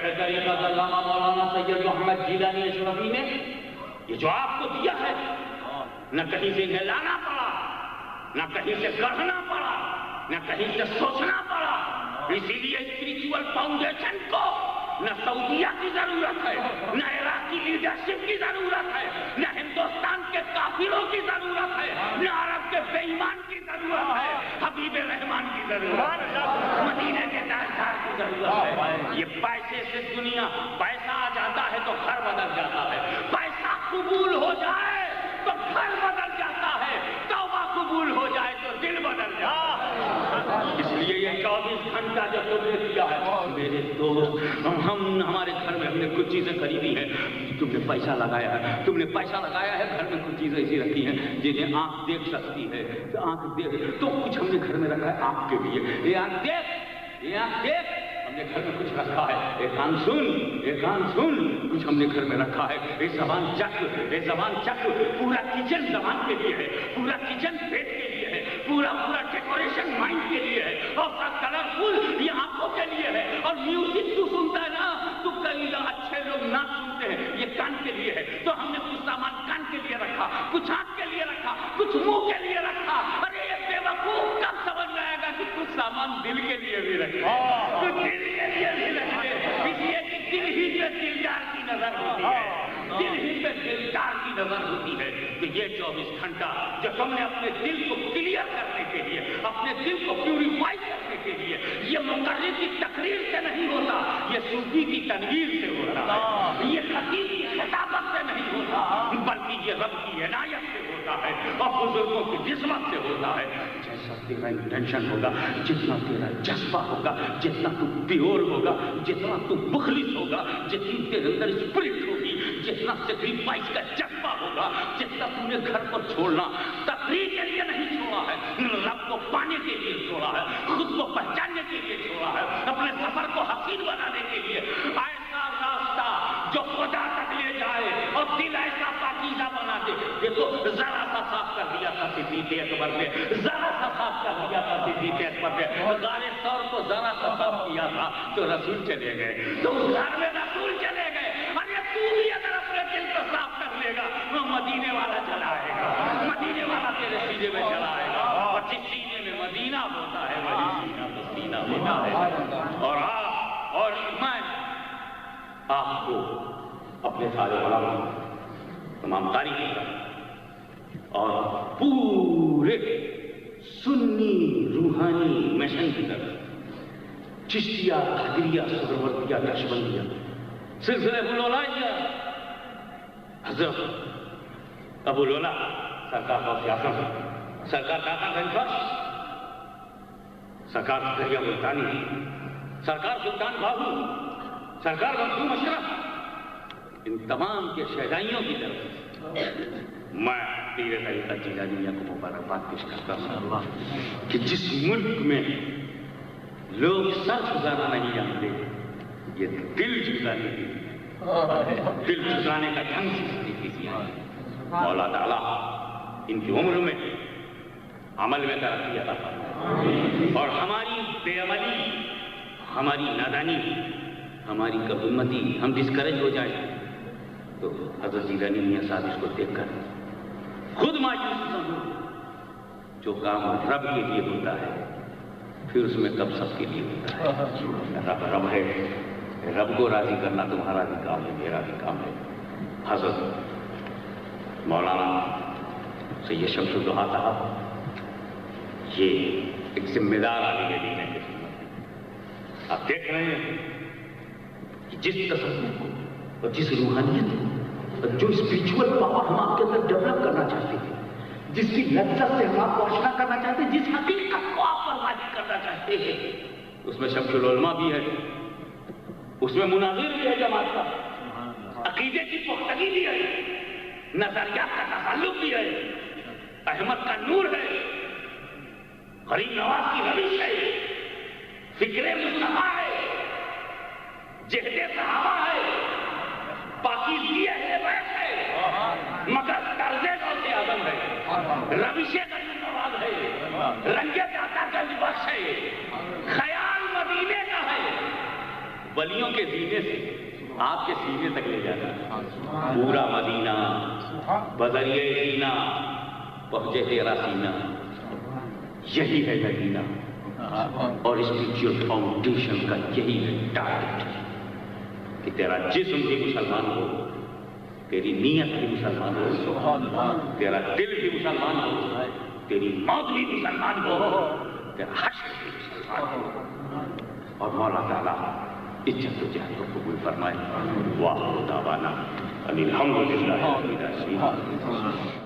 شیخ طریقت علامہ مولانا سید محمد جیلانی اشرفی نے یہ جو آپ کو دیا ہے، نہ کہیں سے انہیں لانا پڑا، نہ کہیں سے گڑھنا پڑا، نہ کہیں سے سوچنا پڑا. اسی لیے اسپریچول فاؤنڈیشن کو نہ سعودیہ کی ضرورت ہے، نہ عراق کی لیڈرشپ کی ضرورت ہے، نہ ہندوستان کے کافروں کی ضرورت ہے، نہ عرب کے بے ایمان کی ضرورت ہے، حبیب رحمان کی ضرورت ہے، مدینے کے تاجدار کی ضرورت ہے. یہ پیسے سے دنیا، پیسہ آ جاتا ہے تو گھر بدل جاتا ہے، پیسہ قبول ہو جائے تو گھر بدل جاتا ہے، توبہ قبول ہو جائے تو دل بدل جاتا ہے. اس لیے یہ 24 گھنٹہ جو تم نے دیا ہے میرے دوست، ہمارے گھر میں ہم نے کچھ چیزیں خریدی ہیں، تم نے پیسہ لگایا ہے، تم نے پیسہ لگایا ہے، گھر میں کچھ چیزیں ایسی رکھی ہیں جنہیں آنکھ دیکھ سکتی ہے، آنکھ دیکھ تو کچھ ہم نے گھر میں رکھا ہے آپ کے لیے. یہ آنکھ دیکھ ہم نے گھر میں کچھ رکھا ہے، ایک کان سن کچھ ہم نے گھر میں رکھا ہے. ایک زبان چک پورا کچن زبان کے لیے ہے، پورا کچن پیٹ کے لیے ہے، پورا ڈیکوریشن مائنڈ کے لیے ہے، اور کلرفل یہ آنکھوں کے لیے ہے. اور میوزک تو سنتا ہے نا، تو کئی اچھے لوگ نہ سنتے ہیں، یہ کان کے لیے ہے. تو ہم نے کچھ سامان کان کے لیے رکھا، کچھ آنکھ کے لیے رکھا، کچھ منہ کے لیے رکھا. ارے یہ بے وقوف کب سمجھ میں آئے گا کہ کچھ سامان دل کے لیے بھی رکھے، کچھ دل کے لیے بھی رکھے. اس لیے کہ دل ہی پہ دلدار کی نظر ہوتی ہے، دل ہی پہ دلدار کی نظر ہوتی ہے. کہ یہ 24 گھنٹہ جو تم نے اپنے دل کو کلیئر کرنے کے لیے، اپنے دل کو پیوریفائی کرنے کے لیے، یہ مقرر کی تقریر سے نہیں ہوتا، یہ صوفی کی تنویر سے ہوتا ہے، یہ خطیب کی خطابت سے نہیں ہوتا، بلکہ یہ رب کی عنایت سے ہوتا ہے اور بزرگوں کی قسمت سے ہوتا ہے. جیسا تیرا انٹینشن ہوگا، جتنا تیرا جذبہ ہوگا، جتنا تو پیور ہوگا، جتنا تو مخلص ہوگا، جتنی تیرے اندر اسپرٹ ہوگی، جتنا سیکریفائس کا جذبہ ہوگا، جتنا تم نے گھر پر چھوڑنا تقریر کے لیے نہیں چھوڑا ہے، رب کو پانے کے لیے چھوڑا ہے، خود کو پہچاننے کے لیے چھوڑا ہے، اپنے سفر کو حسین بنانے کے لیے. ایسا راستہ جو خدا تک لے جائے اور دل ایسا پاکیزہ بنا دے. دیکھو ذرا سا صاف کر دیا تھا صدیق اکبر نے، ذرا سا صاف کر دیا تھا صدیق اکبر نے. غار ثور کو ذرا سا صاف کیا تھا تو رسول چلے گئے، تو اس گھر میں رسول چلے گئے. ارے تو بھی اگر اپنے دل کو صاف کر لے گا، وہ مدینے والا چلائے گا، مدینے والا تیرے سینے میں چلائے گا. اور جس سینے میں مدینہ ہوتا ہے وہی سینہ تو سینہ ہوتا ہے. اور آپ اور میں آپ کو اپنے سارے علماء تمام تاریخ اور پورے سنی روحانی مشن کی طرف چشتیہ، قادریہ، سہروردیہ، نقشبندیہ، سلسلہ ابوالولائیہ، حضرت ابوالولا سرکار غوث اعظم، سرکار داتا گنج بخش، سرکار دریا ملتانی، سرکار سلطان باہو، سرکار مخدوم اشرف، ان تمام کے شہدائیوں کی طرف میں پیر طریقت جیلانیہ کو مبارکباد پیش کرتا ہوں کہ جس ملک میں لوگ سر جھکانا نہیں جانتے، یہ دل جھکانے کی، دل جھکانے کا ڈھنگ سے کیا ہے. مولا تعالیٰ ان کی عمر میں عمل میں ترقی عطا فرمائے اور ہماری بے عملی، ہماری نادانی، ہماری کمزوری، ہم ڈسکریج ہو جائیں تو حضرت جیلانی میاں صاحب اس کو دیکھ کر خود مایوس نہ ہو. جو کام رب کے لیے ہوتا ہے پھر اس میں کب سب کے لیے ہوتا ہے. رب ہے، رب کو راضی کرنا تمہارا بھی کام ہے، میرا بھی کام ہے. حضرت مولانا سید شمس الدوحہ صاحب یہ ایک ذمہ دار عالم دین ہے. آپ دیکھ رہے ہیں کہ جس تصور کو اور جس روحانیت کو اور جو اسپریچول پاور ہم آپ کے اندر ڈیولپ کرنا چاہتے ہیں، جس کی لذت سے ہم آپ کو آشنا کرنا چاہتے ہیں، جس حقیقت کو آپ پر واضح کرنا چاہتے ہیں، اس میں شمس العلماء بھی ہے، اس میں مناظر بھی ہے جماعت کا، عقیدے کی پختگی بھی ہے، نظریات کا تسلط بھی ہے، احمد کا نور ہے، غریب نواز کی روش ہے، فکر مصطفیٰ ہے، جہد صحابہ ہے، پاکیزگی اہل بیت ہے، مگر طرز غوث اعظم ہے، روش غریب نواز ہے، رنگ داتا گنج بخش ہے، خیال مدینے کا ہے. ولیوں کے سینے سے آپ کے سینے تک لے جانا ہے. پورا مدینہ بذریعہ سینہ پہنچے تیرا سینہ. یہی ہے مدینہ اور اسپرچل فاؤنڈیشن کا یہی ہے ٹارگیٹ کہ تیرا جسم بھی مسلمان ہو, تیری نیت بھی مسلمان ہو, تیرا دل بھی مسلمان ہو, تیری موت بھی مسلمان ہو, تیرا حشر بھی مسلمان ہو. اور مولا تعالیٰ عزت و جہد کو قبول فرمائے. واہ دعوانا ان الحمدللہ رب العالمین.